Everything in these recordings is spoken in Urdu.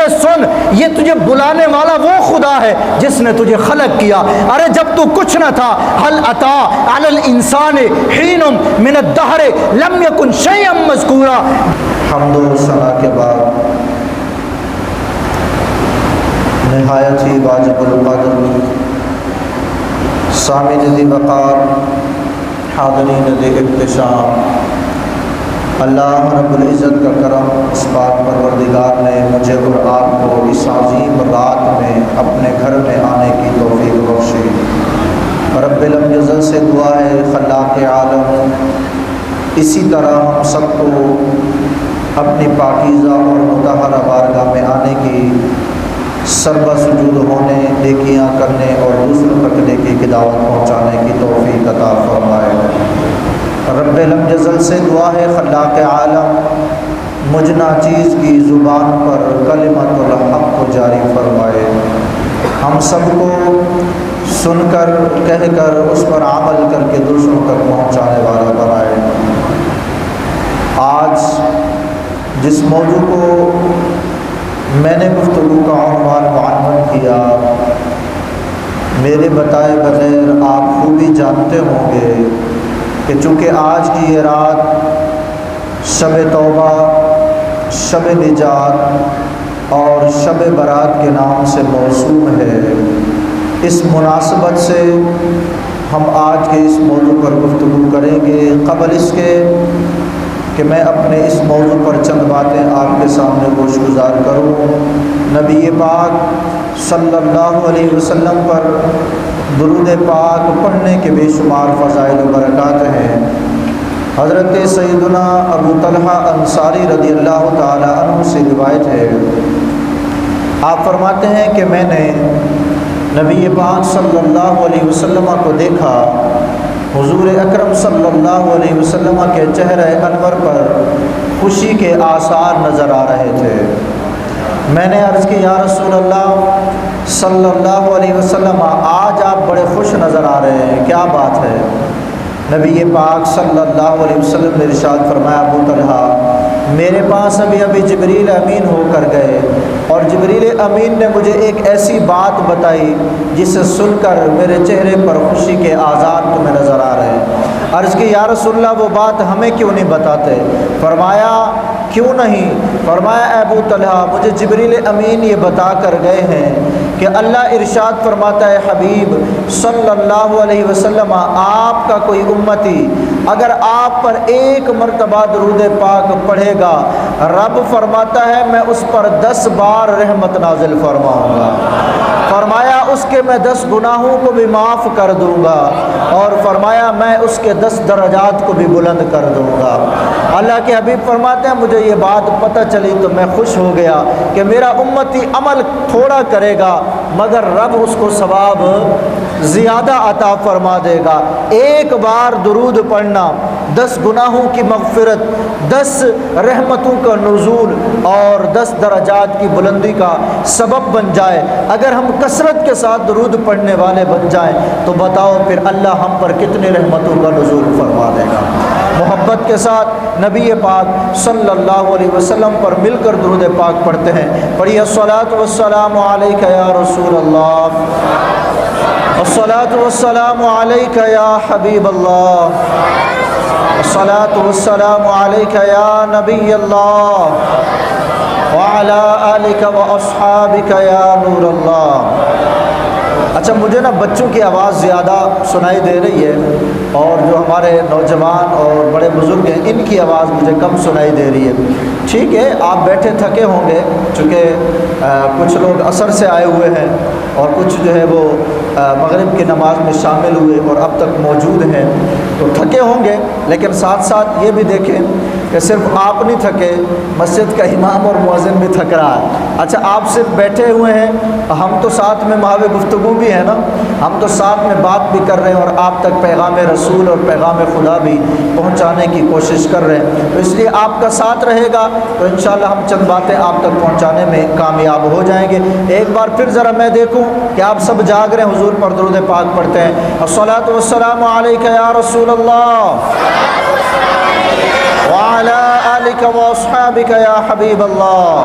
ارے سن، یہ تجھے بلانے والا وہ خدا ہے جس نے تجھے خلق کیا۔ ارے جب تو کچھ نہ تھا، هل اتى على الانسان حين من الدهر لم يكن شيئا مذكورا۔ حمد و ثنا کے بعد نہایت ہی واجب القدر سامعین ذی وقار، حاضرین ذی احتشام، اللہ رب العزت کا کرم، اس پاک پروردگار نے مجھے اور آپ کو اس عظیم رات میں اپنے گھر میں آنے کی توفیق بخشی۔ رب لم یزل سے دعا ہے خلاق عالم اسی طرح ہم سب کو اپنی پاکیزہ اور مطہرہ بارگاہ میں آنے کی، سربہ سجود ہونے، نیکیاں کرنے اور دوسروں تک نیکی کی دعوت پہنچانے کی توفیق عطا فرمائے۔ رب لم یزل سے دعا ہے خلاق عالم مجھ ناچیز کی زبان پر کلمت الحق کو جاری فرمائے، ہم سب کو سن کر کہہ کر اس پر عمل کر کے دوسروں تک پہنچانے والا بنائے۔ آج جس موضوع کو میں نے گفتگو کا عنوان معین کیا، میرے بتائے بغیر آپ خوبی جانتے ہوں گے کہ چونکہ آج کی یہ رات شب توبہ، شب نجات اور شب برات کے نام سے موسوم ہے، اس مناسبت سے ہم آج کے اس موضوع پر گفتگو کریں گے۔ قبل اس کے کہ میں اپنے اس موضوع پر چند باتیں آپ کے سامنے گوش گزار کروں، نبی پاک صلی اللہ علیہ وسلم پر درود پاک پڑھنے کے بے شمار فضائل و برکات ہیں۔ حضرت سیدنا ابو طلحہ انصاری رضی اللہ تعالی عنہ سے روایت ہے، آپ فرماتے ہیں کہ میں نے نبی پاک صلی اللہ علیہ وسلم کو دیکھا، حضور اکرم صلی اللہ علیہ وسلم کے چہرہ انور پر خوشی کے آثار نظر آ رہے تھے۔ میں نے عرض کی یا رسول اللہ صلی اللہ علیہ وسلم، آج آپ بڑے خوش نظر آ رہے ہیں، کیا بات ہے؟ نبی پاک صلی اللہ علیہ وسلم نے ارشاد فرمایا، ابو طلحہ میرے پاس ابھی جبریل امین ہو کر گئے اور جبریل امین نے مجھے ایک ایسی بات بتائی جسے سن کر میرے چہرے پر خوشی کے آثار تمہیں نظر آ رہے ہیں۔ عرض کی یا رسول اللہ وہ بات ہمیں کیوں نہیں بتاتے؟ فرمایا کیوں نہیں؟ فرمایا اے ابو طلحہ مجھے جبریل امین یہ بتا کر گئے ہیں کہ اللہ ارشاد فرماتا ہے حبیب صلی اللہ علیہ وسلم، آپ کا کوئی امتی اگر آپ پر ایک مرتبہ درود پاک پڑھے گا، رب فرماتا ہے میں اس پر 10 بار رحمت نازل فرماؤں گا، فرمایا اس کے میں 10 گناہوں کو بھی معاف کر دوں گا، اور فرمایا میں اس کے 10 درجات کو بھی بلند کر دوں گا۔ اللہ کے حبیب فرماتے ہیں مجھے یہ بات پتہ چلی تو میں خوش ہو گیا کہ میرا امتی عمل تھوڑا کرے گا مگر رب اس کو ثواب زیادہ عطا فرما دے گا۔ ایک بار درود پڑھنا 10 گناہوں کی مغفرت، 10 رحمتوں کا نزول اور 10 درجات کی بلندی کا سبب بن جائے۔ اگر ہم کثرت کے ساتھ درود پڑھنے والے بن جائیں تو بتاؤ پھر اللہ ہم پر کتنی رحمتوں کا نزول فرما دے گا۔ محبت کے ساتھ نبی پاک صلی اللہ علیہ وسلم پر مل کر درود پاک پڑھتے ہیں۔ پڑھیے الصلاۃ والسلام علیک یا رسول اللہ، الصلاۃ والسلام علیک یا حبیب اللہ، الصلاۃ والسلام علیک یا نبی اللہ، وعلی آلک واصحابک یا نور اللہ۔ اچھا مجھے نا بچوں کی آواز زیادہ سنائی دے رہی ہے اور جو ہمارے نوجوان اور بڑے بزرگ ہیں ان کی آواز مجھے کم سنائی دے رہی ہے۔ ٹھیک ہے آپ بیٹھے تھکے ہوں گے چونکہ کچھ لوگ عصر سے آئے ہوئے ہیں اور کچھ جو ہے وہ مغرب کی نماز میں شامل ہوئے اور اب تک موجود ہیں تو تھکے ہوں گے، لیکن ساتھ ساتھ یہ بھی دیکھیں کہ صرف آپ نہیں تھکے، مسجد کا امام اور مؤذن بھی تھک رہا ہے۔ اچھا آپ صرف بیٹھے ہوئے ہیں، ہم تو ساتھ میں محو گفتگو بھی ہے نا، ہم تو ساتھ میں بات بھی کر رہے ہیں اور آپ تک پیغام رسول اور پیغام خدا بھی پہنچانے کی کوشش کر رہے ہیں، تو اس لیے آپ کا ساتھ رہے گا تو انشاءاللہ ہم چند باتیں آپ تک پہنچانے میں کامیاب ہو جائیں گے۔ ایک بار پھر ذرا میں دیکھوں کہ آپ سب جاگ رہے ہیں، حضور پر درود پاک پڑھتے ہیں۔ الصلاۃ والسلام علیک یا رسول اللہ، وعلی آلک واصحابک یا حبیب اللہ،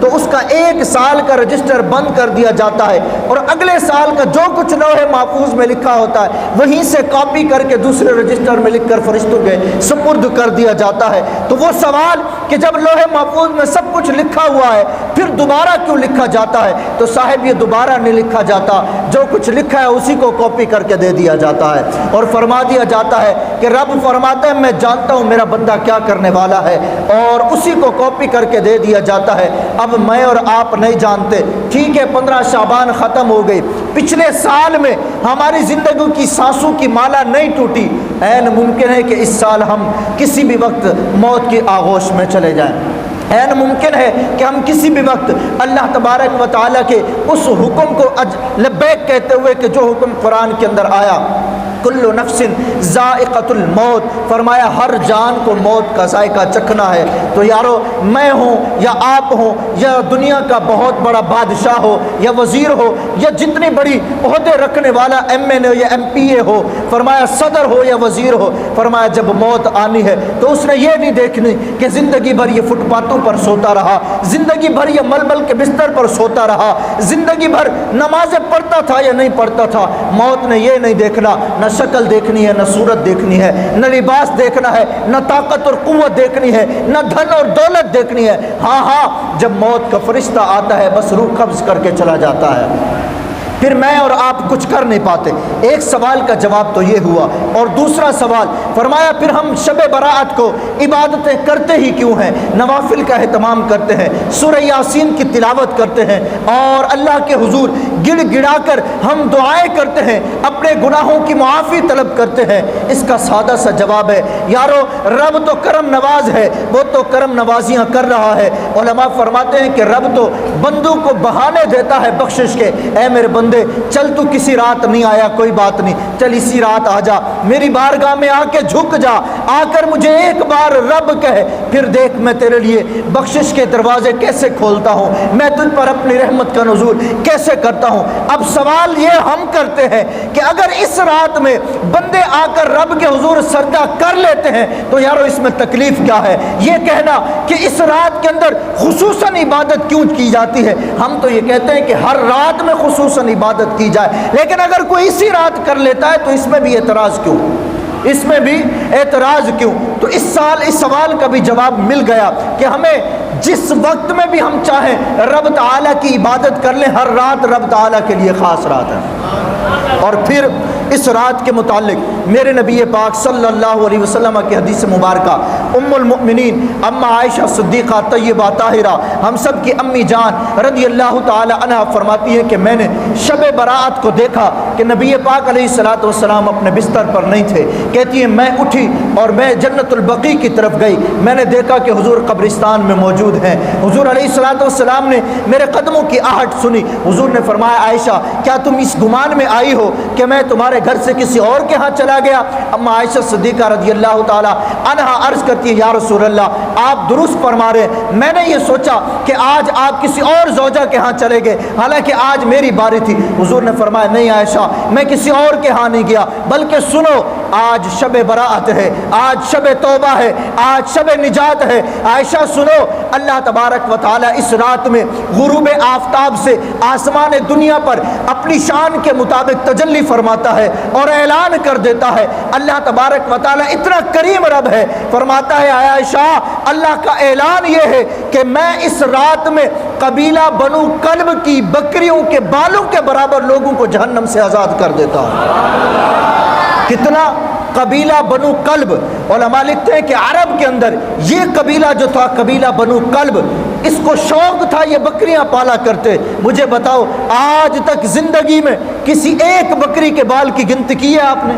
تو اس کا 1 سال کا رجسٹر بند کر دیا جاتا ہے، اور اگلے سال کا جو کچھ لوح محفوظ میں لکھا ہوتا ہے وہیں سے کاپی کر کے دوسرے رجسٹر میں لکھ کر فرشتوں کے سپرد کر دیا جاتا ہے۔ تو وہ سوال کہ جب لوح محفوظ میں سب کچھ لکھا ہوا ہے پھر دوبارہ کیوں لکھا جاتا ہے؟ تو صاحب یہ دوبارہ نہیں لکھا جاتا، جو کچھ لکھا ہے اسی کو کاپی کر کے دے دیا جاتا ہے، اور فرما دیا جاتا ہے کہ رب فرماتا ہے میں جانتا ہوں میرا بندہ کیا کرنے والا ہے، اور اسی کو کاپی کر کے دے دیا جاتا ہے۔ اب میں اور آپ نہیں جانتے، ٹھیک ہے 15 شعبان ختم ہو گئی، پچھلے سال میں ہماری زندگی کی سانسوں کی مالا نہیں ٹوٹی، عین ممکن ہے کہ اس سال ہم کسی بھی وقت موت کی آغوش میں چلے جائیں، عین ممکن ہے کہ ہم کسی بھی وقت اللہ تبارک و تعالیٰ کے اس حکم کو لبیک کہتے ہوئے کہ جو حکم قرآن کے اندر آیا کل نفس ذائقۃ الموت، فرمایا ہر جان کو موت کا ذائقہ چکھنا ہے۔ تو یارو میں ہوں یا آپ ہوں یا دنیا کا بہت بڑا بادشاہ ہو یا وزیر ہو یا جتنی بڑی عہدے رکھنے والا ایم این اے یا ایم پی اے ہو، فرمایا صدر ہو یا وزیر ہو، فرمایا جب موت آنی ہے تو اس نے یہ نہیں دیکھنی کہ زندگی بھر یہ فٹ پاتھوں پر سوتا رہا، زندگی بھر یہ ململ کے بستر پر سوتا رہا، زندگی بھر نمازیں پڑھتا تھا یا نہیں پڑھتا تھا۔ موت نے یہ نہیں دیکھنا، نہ شکل دیکھنی ہے، نہ صورت دیکھنی ہے، نہ لباس دیکھنا ہے، نہ طاقت اور قوت دیکھنی ہے، نہ دھن اور دولت دیکھنی ہے۔ ہاں جب موت کا فرشتہ آتا ہے بس روح قبض کر کے چلا جاتا ہے، پھر میں اور آپ کچھ کر نہیں پاتے۔ ایک سوال کا جواب تو یہ ہوا، اور دوسرا سوال فرمایا پھر ہم شب برات کو عبادتیں کرتے ہی کیوں ہیں، نوافل کا اہتمام کرتے ہیں، سورہ یاسین کی تلاوت کرتے ہیں، اور اللہ کے حضور گڑ گڑا کر ہم دعائیں کرتے ہیں، اپنے گناہوں کی معافی طلب کرتے ہیں۔ اس کا سادہ سا جواب ہے یارو رب تو کرم نواز ہے، وہ تو کرم نوازیاں کر رہا ہے۔ علماء فرماتے ہیں کہ رب تو بندوں کو بہانے دیتا ہے بخشش کے، اے میرے بندے چل تو کسی رات نہیں آیا کوئی بات نہیں، چل اسی رات آ جا، میری بارگاہ میں آ کے جھک جا، آ کر مجھے ایک بار رب کہے، پھر دیکھ میں تیرے لیے بخشش کے دروازے کیسے کھولتا ہوں، میں تجھ پر اپنی رحمت کا نزول کیسے کرتا ہوں۔ اب سوال یہ ہم کرتے ہیں کہ اگر اس رات میں بندے آ کر رب کے حضور سجدہ کر لیتے ہیں تو یارو اس میں تکلیف کیا ہے؟ یہ کہنا کہ اس رات کے اندر خصوصاً عبادت کیوں کی جاتی ہے، ہم تو یہ کہتے ہیں کہ ہر رات میں خصوصاً عبادت کی جائے، لیکن اگر کوئی اسی رات کر لیتا ہے تو اس میں بھی اعتراض کیوں، اس میں بھی اعتراض کیوں؟ تو اس سال اس سوال کا بھی جواب مل گیا کہ ہمیں جس وقت میں بھی ہم چاہیں رب تعالیٰ کی عبادت کر لیں، ہر رات رب تعالیٰ کے لیے خاص رات ہے۔ اور پھر اس رات کے متعلق میرے نبی پاک صلی اللہ علیہ وسلم کی حدیث مبارکہ ام المؤمنین اما عائشہ صدیقہ طیبہ طاہرہ ہم سب کی امی جان رضی اللہ تعالی عنہ فرماتی ہے کہ میں نے شب برات کو دیکھا کہ نبی پاک علیہ الصلوۃ والسلام اپنے بستر پر نہیں تھے، کہتی ہے میں اٹھی اور میں جنت البقیع کی طرف گئی، میں نے دیکھا کہ حضور قبرستان میں موجود ہیں، حضور علیہ الصلوۃ والسلام نے میرے قدموں کی آہٹ سنی، حضور نے فرمایا عائشہ کیا تم اس گمان میں آئی ہو کہ میں تمہارے گھر سے کسی اور کے ہاں چلا گیا؟ اما عائشہ صدیقہ رضی اللہ تعالی عنہا عرض کرتی ہے یا رسول اللہ آپ درست فرما رہے ہیں، میں نے یہ سوچا کہ آج آپ کسی اور زوجہ کے ہاں چلے گئے حالانکہ آج میری باری تھی۔ حضور نے فرمایا نہیں عائشہ میں کسی اور کے ہاں نہیں گیا، بلکہ سنو آج شب برات ہے، آج شب توبہ ہے، آج شب نجات ہے۔ عائشہ سنو اللہ تبارک و تعالی اس رات میں غروب آفتاب سے آسمان دنیا پر اپنی شان کے مطابق تجلی فرماتا ہے اور اعلان کر دیتا ہے۔ اللہ تبارک و تعالی اتنا کریم رب ہے، فرماتا ہے عائشہ اللہ کا اعلان یہ ہے کہ میں اس رات میں قبیلہ بنو کلب کی بکریوں کے بالوں کے برابر لوگوں کو جہنم سے آزاد کر دیتا ہوں۔ کتنا؟ قبیلہ بنو کلب، علماء لکھتے ہیں کہ عرب کے اندر یہ قبیلہ جو تھا قبیلہ بنو کلب، اس کو شوق تھا یہ بکریاں پالا کرتے۔ مجھے بتاؤ آج تک زندگی میں کسی ایک بکری کے بال کی گنتی کی ہے آپ نے؟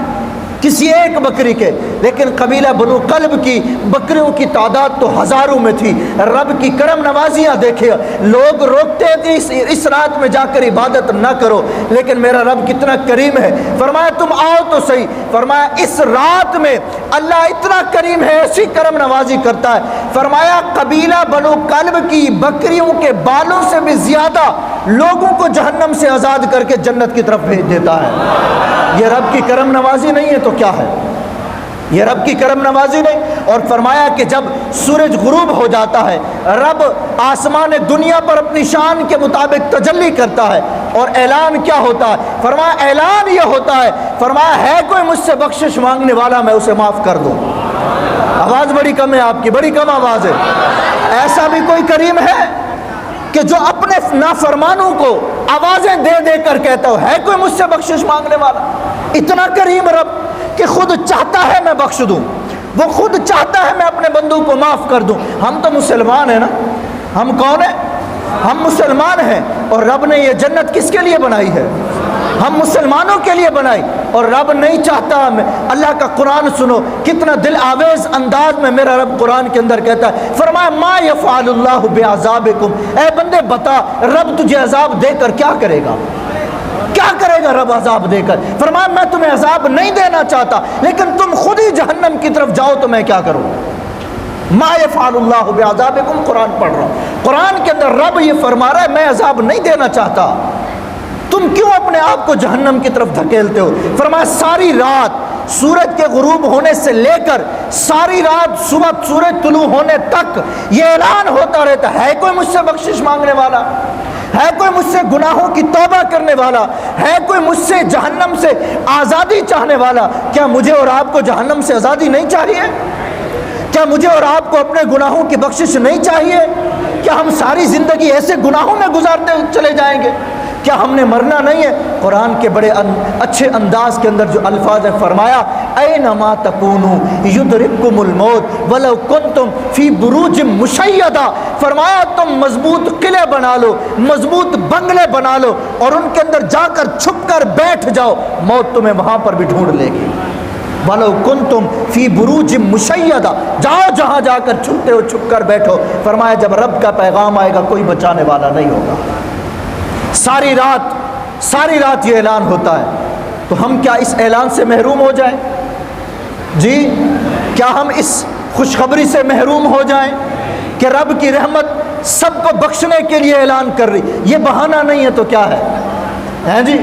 کسی ایک بکری کے؟ لیکن قبیلہ بنو کلب کی بکریوں کی تعداد تو ہزاروں میں تھی۔ رب کی کرم نوازیاں دیکھے، لوگ روکتے تھے اس رات میں جا کر عبادت نہ کرو، لیکن میرا رب کتنا کریم ہے، فرمایا تم آؤ تو صحیح، فرمایا اس رات میں اللہ اتنا کریم ہے ایسی کرم نوازی کرتا ہے، فرمایا قبیلہ بنو کلب کی بکریوں کے بالوں سے بھی زیادہ لوگوں کو جہنم سے آزاد کر کے جنت کی طرف بھیج دیتا ہے۔ یہ رب کی کرم نوازی نہیں ہے تو کیا ہے؟ یہ رب کی کرم نوازی نہیں؟ اور فرمایا کہ جب سورج غروب ہو جاتا ہے رب آسمان دنیا پر اپنی شان کے مطابق تجلی کرتا ہے، اور اعلان کیا ہوتا ہے؟ فرمایا اعلان یہ ہوتا ہے، فرمایا ہے کوئی مجھ سے بخشش مانگنے والا میں اسے معاف کر دوں۔ آواز بڑی کم ہے آپ کی، بڑی کم آواز ہے۔ ایسا بھی کوئی کریم ہے کہ جو اپنے نافرمانوں کو آوازیں دے دے کر کہتا ہے کوئی مجھ سے بخشش مانگنے والا؟ اتنا کریم رب کہ خود چاہتا ہے میں بخش دوں، وہ خود چاہتا ہے میں اپنے بندوں کو معاف کر دوں۔ ہم تو مسلمان ہیں نا، ہم کون ہیں؟ ہم مسلمان ہیں، اور رب نے یہ جنت کس کے لیے بنائی ہے؟ ہم مسلمانوں کے لیے بنائی، اور رب نہیں چاہتا ہمیں۔ اللہ کا قرآن سنو، کتنا دل آویز انداز میں میرا رب قرآن کے اندر کہتا ہے، فرمایا ما یفعل اللہ بعذابکم، اے بندے بتا رب تجھے عذاب دے کر کیا کرے گا؟ کیا کرے گا رب عذاب دے کر؟ فرمایا میں تمہیں عذاب نہیں دینا چاہتا، لیکن تم خود ہی جہنم کی طرف جاؤ تو میں کیا کروں؟ ما یفعل اللہ بعذابکم، قرآن پڑھ رہا ہوں، قرآن کے اندر رب یہ فرما رہا ہے میں عذاب نہیں دینا چاہتا، تم کیوں اپنے آپ کو جہنم کی طرف دھکیلتے ہو؟ فرمایا ساری رات سورج کے غروب ہونے سے لے کر ساری رات صبح سورج طلوع ہونے تک یہ اعلان ہوتا رہتا ہے کوئی مجھ سے بخشش مانگنے والا؟ ہے کوئی مجھ سے گناہوں کی توبہ کرنے والا؟ ہے کوئی مجھ سے جہنم سے آزادی چاہنے والا؟ کیا مجھے اور آپ کو جہنم سے آزادی نہیں چاہیے؟ کیا مجھے اور آپ کو اپنے گناہوں کی بخشش نہیں چاہیے؟ کیا ہم ساری زندگی ایسے گناہوں میں گزارتے چلے جائیں گے؟ کیا ہم نے مرنا نہیں ہے؟ قرآن کے بڑے اچھے انداز کے اندر جو الفاظ ہے، فرمایا اینما تکونوا یدرککم الموت ولو کنتم فی بروج مشیدہ، فرمایا تم مضبوط قلعے بنا لو، مضبوط بنگلے بنا لو، اور ان کے اندر جا کر چھپ کر بیٹھ جاؤ، موت تمہیں وہاں پر بھی ڈھونڈ لے گی۔ وَلَوْ كُنْتُمْ فِي بُرُوجٍ مُشَيَّدَةٍ، جاؤ جہاں جا کر چھپتے ہو چھپ کر بیٹھو۔ فرمایا جب رب کا پیغام آئے گا کوئی بچانے والا نہیں ہوگا۔ ساری رات یہ اعلان ہوتا ہے، تو ہم کیا اس اعلان سے محروم ہو جائیں؟ جی کیا ہم اس خوشخبری سے محروم ہو جائیں کہ رب کی رحمت سب کو بخشنے کے لیے اعلان کر رہی؟ یہ بہانہ نہیں ہے تو کیا ہے؟ ہیں جی،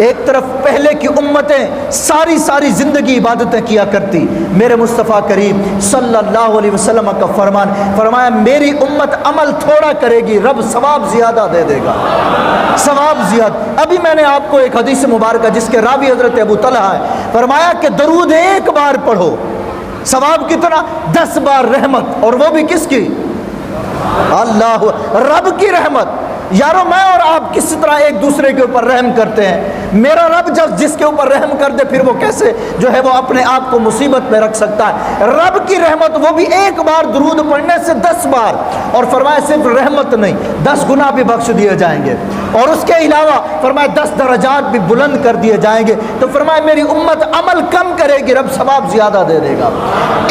ایک طرف پہلے کی امتیں ساری زندگی عبادتیں کیا کرتی، میرے مصطفیٰ کریم صلی اللہ علیہ وسلم کا فرمان، فرمایا میری امت عمل تھوڑا کرے گی رب ثواب زیادہ دے دے گا، ثواب زیادہ۔ ابھی میں نے آپ کو ایک حدیث مبارکہ جس کے راوی حضرت ابو طلحہ ہے، فرمایا کہ درود ایک بار پڑھو ثواب کتنا؟ 10 بار رحمت، اور وہ بھی کس کی؟ اللہ، رب کی رحمت۔ یارو میں اور آپ کس طرح ایک دوسرے کے اوپر رحم کرتے ہیں، میرا رب جس کے اوپر رحم کر دے پھر وہ کیسے جو ہے وہ اپنے آپ کو مصیبت میں رکھ سکتا ہے؟ رب کی رحمت، وہ بھی ایک بار درود پڑھنے سے 10 بار، اور فرمایا صرف رحمت نہیں 10 گناہ بھی بخش دیے جائیں گے، اور اس کے علاوہ فرمایا 10 درجات بھی بلند کر دیے جائیں گے۔ تو فرمایا میری امت عمل کم کرے گی رب ثواب زیادہ دے دے گا۔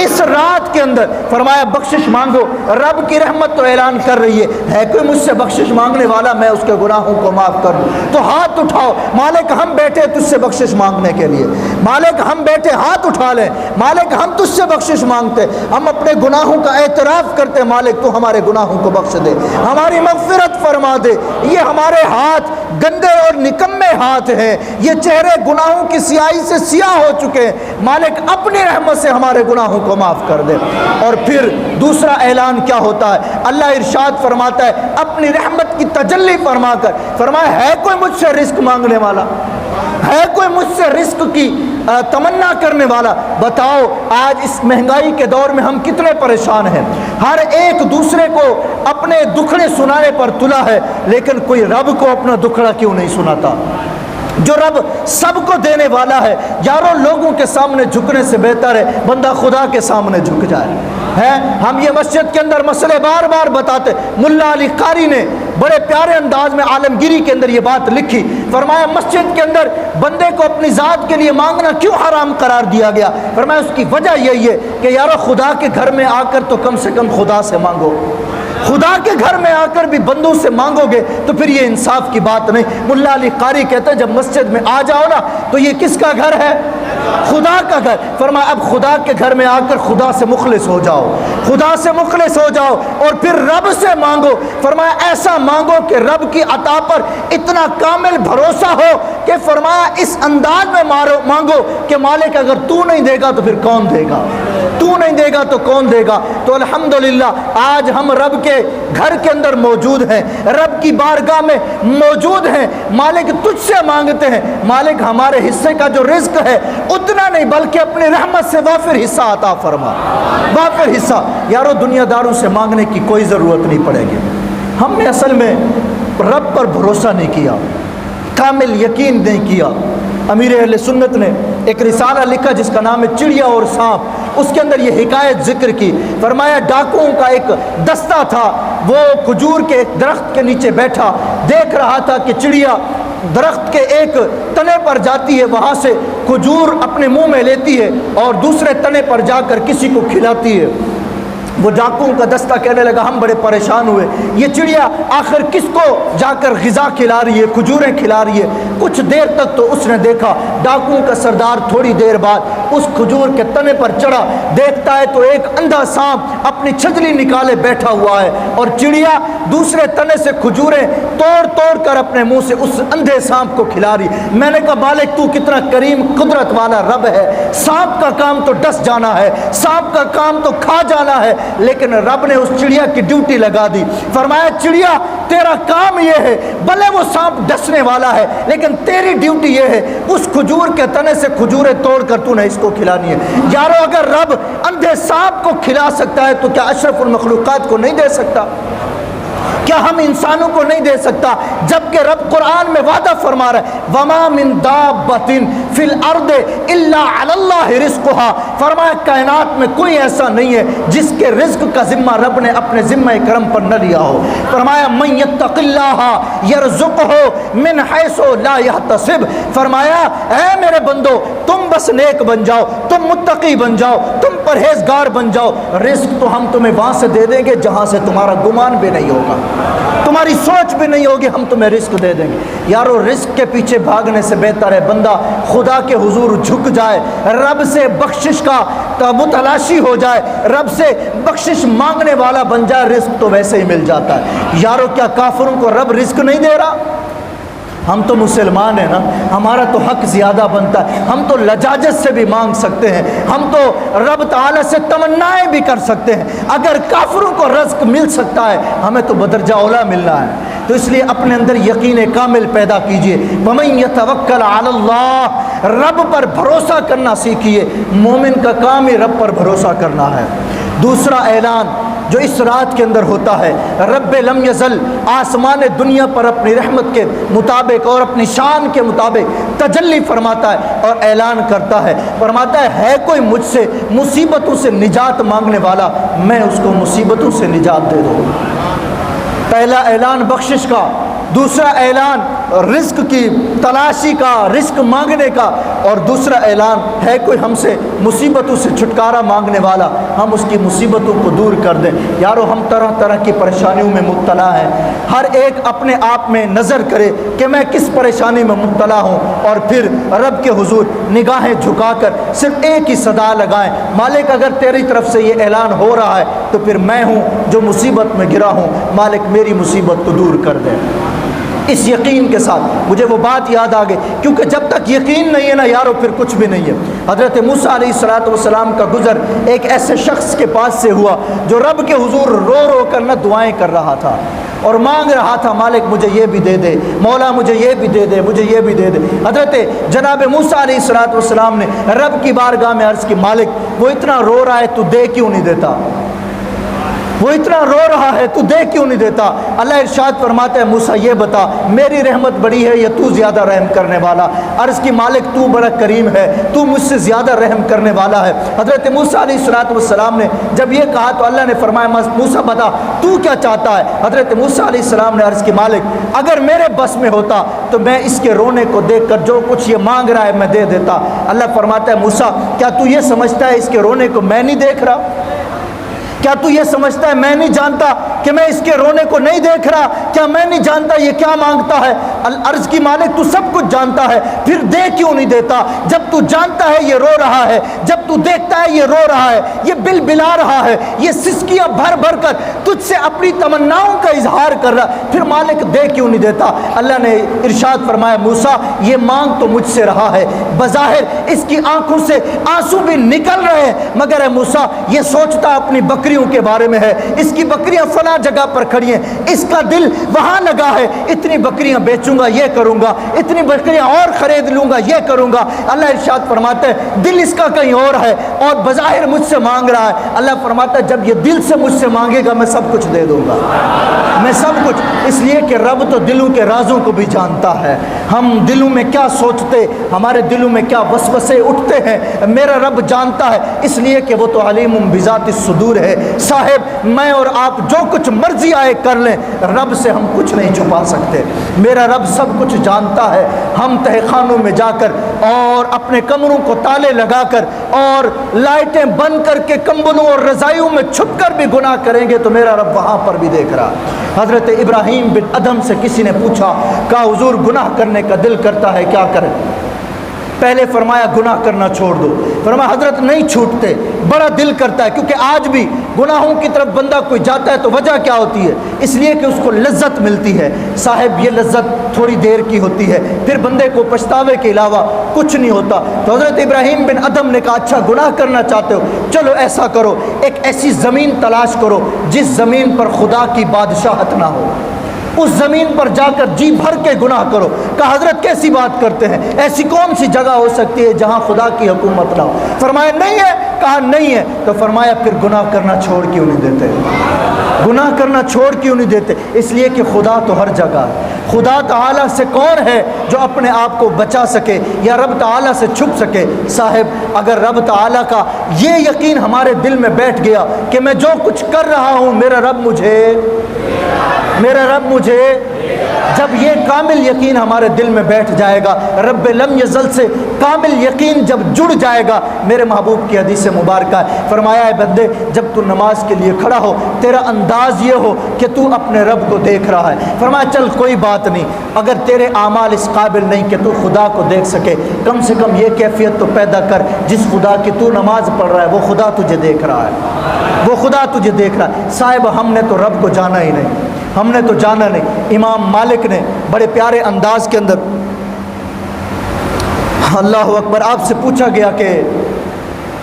اس رات کے اندر فرمایا بخشش مانگو، رب کی رحمت تو اعلان کر رہی ہے کوئی مجھ سے بخشش مانگنے والا میں اس کے گناہوں کو معاف کر دوں؟ تو ہاتھ اٹھاؤ، مالک ہم بیٹھے تجھ سے بخشش مانگنے کے لیے، مالک ہم بیٹھے ہاتھ اٹھا لیں، مالک ہم تجھ سے بخشش مانگتے، ہم اپنے گناہوں کا اعتراف کرتے، مالک تو ہمارے گناہوں کو بخش دے، ہماری مغفرت فرما دے۔ یہ ہمارے ہاتھ گندے اور نکمے ہاتھ ہیں، یہ چہرے گناہوں کی سیاہی سے سیاہ ہو چکے ہیں، مالک اپنی رحمت سے ہمارے گناہوں کو معاف کر دے۔ اور پھر دوسرا اعلان کیا ہوتا ہے؟ اللہ ارشاد فرماتا ہے اپنی رحمت کی تجلی فرما کر، فرمایا ہے کوئی مجھ سے رزق مانگنے والا؟ ہے کوئی مجھ سے رزق کی تمنا کرنے والا؟ بتاؤ آج اس مہنگائی کے دور میں ہم کتنے پریشان ہیں، ہر ایک دوسرے کو اپنے دکھڑے سنانے پر تلا ہے، لیکن کوئی رب کو اپنا دکھڑا کیوں نہیں سناتا؟ جو رب سب کو دینے والا ہے، یاروں لوگوں کے سامنے جھکنے سے بہتر ہے بندہ خدا کے سامنے جھک جائے۔ ہم یہ مسجد کے اندر مسئلے بار بار بتاتے، ملا علی قاری نے بڑے پیارے انداز میں عالمگیری کے اندر یہ بات لکھی، فرمایا مسجد کے اندر بندے کو اپنی ذات کے لیے مانگنا کیوں حرام قرار دیا گیا؟ فرمایا اس کی وجہ یہی ہے کہ یارو خدا کے گھر میں آ کر تو کم سے کم خدا سے مانگو، خدا کے گھر میں آ کر بھی بندوں سے مانگو گے تو پھر یہ انصاف کی بات نہیں۔ ملا علی قاری کہتے ہیں جب مسجد میں آ جاؤ نا تو یہ کس کا گھر ہے؟ خدا کا گھر۔ فرمایا اب خدا کے گھر میں آ کر خدا سے مخلص ہو جاؤ، خدا سے مخلص ہو جاؤ اور پھر رب سے مانگو۔ فرمایا ایسا مانگو کہ رب کی عطا پر اتنا کامل بھروسہ ہو کہ فرمایا اس انداز میں مانگو کہ مالک اگر تو نہیں دے گا تو پھر کون دے گا؟ تو تو نہیں دے گا تو کون دے گا؟ تو الحمدللہ آج ہم رب کے گھر کے اندر موجود ہیں، رب کی بارگاہ میں موجود ہیں، مالک تجھ سے مانگتے ہیں، مالک ہمارے حصے کا جو رزق ہے اتنا نہیں بلکہ اپنی رحمت سے وافر حصہ عطا فرما، وافر حصہ۔ یارو دنیا داروں سے مانگنے کی کوئی ضرورت نہیں پڑے گی۔ ہم نے اصل میں رب پر بھروسہ نہیں کیا، کامل یقین نہیں کیا۔ امیر اہل سنت نے ایک رسالہ لکھا جس کا نام ہے چڑیا اور سانپ، اس کے اندر یہ حکایت ذکر کی، فرمایا ڈاکوؤں کا ایک دستہ تھا، وہ کھجور کے ایک درخت کے نیچے بیٹھا، دیکھ رہا تھا کہ چڑیا درخت کے ایک تنے پر جاتی ہے، وہاں سے کھجور اپنے منہ میں لیتی ہے اور دوسرے تنے پر جا کر کسی کو کھلاتی ہے۔ وہ ڈاکوؤں کا دستہ کہنے لگا ہم بڑے پریشان ہوئے، یہ چڑیا آخر کس کو جا کر غذا کھلا رہی ہے، کھجوریں کھلا رہی ہے۔ کچھ دیر تک تو اس نے دیکھا، ڈاکوؤں کا سردار تھوڑی دیر بعد اس کھجور کے تنے پر چڑھا، دیکھتا ہے تو ایک اندھا سانپ اپنی چھجلی نکالے بیٹھا ہوا ہے اور چڑیا دوسرے تنے سے کھجوریں توڑ توڑ کر اپنے منہ سے اس اندھے سانپ کو کھلا رہی۔ میں نے کہا مالک تو کتنا کریم قدرت والا رب ہے، سانپ کا کام تو ڈس جانا ہے، سانپ کا کام تو کھا جانا ہے، لیکن رب نے اس چڑیا کی ڈیوٹی لگا دی۔ فرمایا چڑیا تیرا کام یہ ہے، بھلے وہ سانپ ڈسنے والا ہے لیکن تیری ڈیوٹی یہ ہے اس کھجور کے تنے سے کھجوریں توڑ کر تو نے اس کو کھلانی ہے۔ یارو اگر رب اندھے سانپ کو کھلا سکتا ہے تو کیا اشرف المخلوقات کو نہیں دے سکتا؟ کیا ہم انسانوں کو نہیں دے سکتا؟ جبکہ رب قرآن میں وعدہ فرما رہا ہے وَمَا مِن دَابَّةٍ فِي الْأَرْضِ إِلَّا عَلَى اللَّهِ رِزْقُهَا، فرمایا کائنات میں کوئی ایسا نہیں ہے جس کے رزق کا ذمہ رب نے اپنے ذمہ کرم پر نہ لیا ہو۔ فرمایا مَن يَتَّقِ اللَّهَ يَرْزُقْهُ مِنْ حَيْثُ لَا يَحْتَسِبُ، فرمایا اے میرے بندو تم بس نیک بن جاؤ، تم متقی بن جاؤ، تم پرہیزگار بن جاؤ، رزق تو ہم تمہیں وہاں سے دے دیں گے جہاں سے تمہارا گمان بھی نہیں ہوگا، تمہاری سوچ بھی نہیں ہوگی، ہم تمہیں رزق دے دیں گے۔ یارو رزق کے پیچھے بھاگنے سے بہتر ہے بندہ خدا کے حضور جھک جائے، رب سے بخشش کا متلاشی ہو جائے، رب سے بخشش مانگنے والا بن جائے، رزق تو ویسے ہی مل جاتا ہے۔ یارو کیا کافروں کو رب رزق نہیں دے رہا؟ ہم تو مسلمان ہیں نا، ہمارا تو حق زیادہ بنتا ہے، ہم تو لجاجت سے بھی مانگ سکتے ہیں، ہم تو رب تعالیٰ سے تمنائیں بھی کر سکتے ہیں۔ اگر کافروں کو رزق مل سکتا ہے ہمیں تو بدرجہ اولا ملنا ہے۔ تو اس لیے اپنے اندر یقین کامل پیدا کیجئے۔ وَمَن يَتَوَكَّلْ عَلَى اللَّهِ، رب پر بھروسہ کرنا سیکھیے۔ مومن کا کام ہی رب پر بھروسہ کرنا ہے۔ دوسرا اعلان جو اس رات کے اندر ہوتا ہے، رب لم یزل آسمان دنیا پر اپنی رحمت کے مطابق اور اپنی شان کے مطابق تجلی فرماتا ہے اور اعلان کرتا ہے، فرماتا ہے کوئی مجھ سے مصیبتوں سے نجات مانگنے والا میں اس کو مصیبتوں سے نجات دے دوں۔ پہلا اعلان بخشش کا، دوسرا اعلان رزق کی تلاشی کا، رزق مانگنے کا، اور دوسرا اعلان ہے کوئی ہم سے مصیبتوں سے چھٹکارا مانگنے والا ہم اس کی مصیبتوں کو دور کر دیں۔ یارو ہم طرح طرح کی پریشانیوں میں مبتلا ہیں، ہر ایک اپنے آپ میں نظر کرے کہ میں کس پریشانی میں مبتلا ہوں اور پھر رب کے حضور نگاہیں جھکا کر صرف ایک ہی صدا لگائیں، مالک اگر تیری طرف سے یہ اعلان ہو رہا ہے تو پھر میں ہوں جو مصیبت میں گرا ہوں، مالک میری مصیبت کو دور کر دے۔ اس یقین کے ساتھ مجھے وہ بات یاد آ گئی، کیونکہ جب تک یقین نہیں ہے نا یارو پھر کچھ بھی نہیں ہے۔ حضرت موسیٰ علیہ السلام کا گزر ایک ایسے شخص کے پاس سے ہوا جو رب کے حضور رو رو کر نہ دعائیں کر رہا تھا اور مانگ رہا تھا مالک مجھے یہ بھی دے دے، مولا مجھے یہ بھی دے دے، مجھے یہ بھی دے دے۔ حضرت جناب موسیٰ علیہ السلام نے رب کی بارگاہ میں عرض کی مالک وہ اتنا رو رہا ہے تو دے کیوں نہیں دیتا، وہ اتنا رو رہا ہے تو دے کیوں نہیں دیتا؟ اللہ ارشاد فرماتا ہے موسیٰ یہ بتا میری رحمت بڑی ہے یا تو زیادہ رحم کرنے والا؟ عرض کی مالک تو بڑا کریم ہے، تو مجھ سے زیادہ رحم کرنے والا ہے۔ حضرت موسیٰ علیہ السلام نے جب یہ کہا تو اللہ نے فرمایا موسیٰ بتا تو کیا چاہتا ہے؟ حضرت موسیٰ علیہ السلام نے عرض کی مالک اگر میرے بس میں ہوتا تو میں اس کے رونے کو دیکھ کر جو کچھ یہ مانگ رہا ہے میں دے دیتا۔ اللہ فرماتا ہے موسیٰ کیا تو یہ سمجھتا ہے اس کے رونے کو میں نہیں دیکھ رہا؟ کیا تو یہ سمجھتا ہے میں نہیں جانتا کہ میں اس کے رونے کو نہیں دیکھ رہا؟ کیا میں نہیں جانتا یہ کیا مانگتا ہے؟ الارض کی مالک تو سب کچھ جانتا ہے، پھر دے کیوں نہیں دیتا؟ جب تو جانتا ہے یہ رو رہا ہے، جب تو دیکھتا ہے یہ رو رہا ہے، یہ بل بلا رہا ہے، یہ سسکیاں بھر بھر کر تجھ سے اپنی تمناؤں کا اظہار کر رہا، پھر مالک دے کیوں نہیں دیتا؟ اللہ نے ارشاد فرمایا موسیٰ یہ مانگ تو مجھ سے رہا ہے، بظاہر اس کی آنکھوں سے آنسو بھی نکل رہے ہیں، مگر اے موسیٰ یہ سوچتا اپنی بکریوں کے بارے میں ہے، اس کی بکریاں فلاں جگہ پر کھڑی ہیں، اس کا دل وہاں لگا ہے، اتنی بکریاں بیچوں گا یہ کروں گا، اتنی بکریاں اور خرید لوں گا یہ کروں گا۔ اللہ ارشاد فرماتا ہے دل اس کا کہیں اور ہے اور بظاہر مجھ سے مانگ رہا ہے۔ اللہ فرماتا ہے جب یہ دل سے مجھ سے مانگے گا میں سب کچھ دے دوں گا، میں سب کچھ، اس لیے کہ رب تو دلوں کے رازوں کو بھی جانتا ہے۔ ہم دلوں میں کیا سوچتے، ہمارے دلوں میں کیا وسوسے اٹھتے ہیں، میرا رب جانتا ہے، اس لیے کہ وہ تو علیم بذات الصدور ہے۔ صاحب میں اور آپ جو کچھ مرضی آئے کر لیں، رب سے ہم کچھ نہیں چھپا سکتے، میرا رب سب کچھ جانتا ہے۔ ہم تہہ خانوں میں جا کر اور اپنے کمروں کو تالے لگا کر اور لائٹیں بند کر کے کمبلوں اور رضائیوں میں چھپ کر بھی گناہ کریں گے تو میرا رب وہاں پر بھی دیکھ رہا۔ حضرت ابراہیم بن ادھم سے کسی نے پوچھا، کہا حضور گناہ کرنے کا دل کرتا ہے کیا کریں؟ پہلے فرمایا گناہ کرنا چھوڑ دو، فرمایا حضرت نہیں چھوٹتے، بڑا دل کرتا ہے، کیونکہ آج بھی گناہوں کی طرف بندہ کوئی جاتا ہے تو وجہ کیا ہوتی ہے؟ اس لیے کہ اس کو لذت ملتی ہے۔ صاحب یہ لذت تھوڑی دیر کی ہوتی ہے، پھر بندے کو پچھتاوے کے علاوہ کچھ نہیں ہوتا۔ تو حضرت ابراہیم بن ادھم نے کہا اچھا گناہ کرنا چاہتے ہو، چلو ایسا کرو، ایک ایسی زمین تلاش کرو جس زمین پر خدا کی بادشاہت نہ ہو، اس زمین پر جا کر جی بھر کے گناہ کرو۔ کہا حضرت کیسی بات کرتے ہیں، ایسی کون سی جگہ ہو سکتی ہے جہاں خدا کی حکومت نہ ہو؟ فرمایا نہیں ہے، کہا نہیں ہے، تو فرمایا پھر گناہ کرنا چھوڑ کیوں نہیں دیتے؟ گناہ کرنا چھوڑ کیوں نہیں دیتے؟ اس لیے کہ خدا تو ہر جگہ ہے۔ خدا تعالیٰ سے کون ہے جو اپنے آپ کو بچا سکے یا رب تعالیٰ سے چھپ سکے؟ صاحب اگر رب تعالیٰ کا یہ یقین ہمارے دل میں بیٹھ گیا کہ میں جو کچھ کر رہا ہوں میرا رب مجھے، جب یہ کامل یقین ہمارے دل میں بیٹھ جائے گا، رب لم یزل سے کامل یقین جب جڑ جائے گا، میرے محبوب کی حدیث مبارکہ ہے، فرمایا ہے بندے جب تو نماز کے لیے کھڑا ہو تیرا انداز یہ ہو کہ تو اپنے رب کو دیکھ رہا ہے، فرمایا چل کوئی بات نہیں، اگر تیرے اعمال اس قابل نہیں کہ تو خدا کو دیکھ سکے، کم سے کم یہ کیفیت تو پیدا کر جس خدا کی تو نماز پڑھ رہا ہے وہ خدا تجھے دیکھ رہا ہے، وہ خدا تجھے دیکھ رہا ہے۔ صاحب ہم نے تو رب کو جانا ہی نہیں، ہم نے تو جانا نہیں۔ امام مالک نے بڑے پیارے انداز کے اندر، اللہ اکبر، آپ سے پوچھا گیا کہ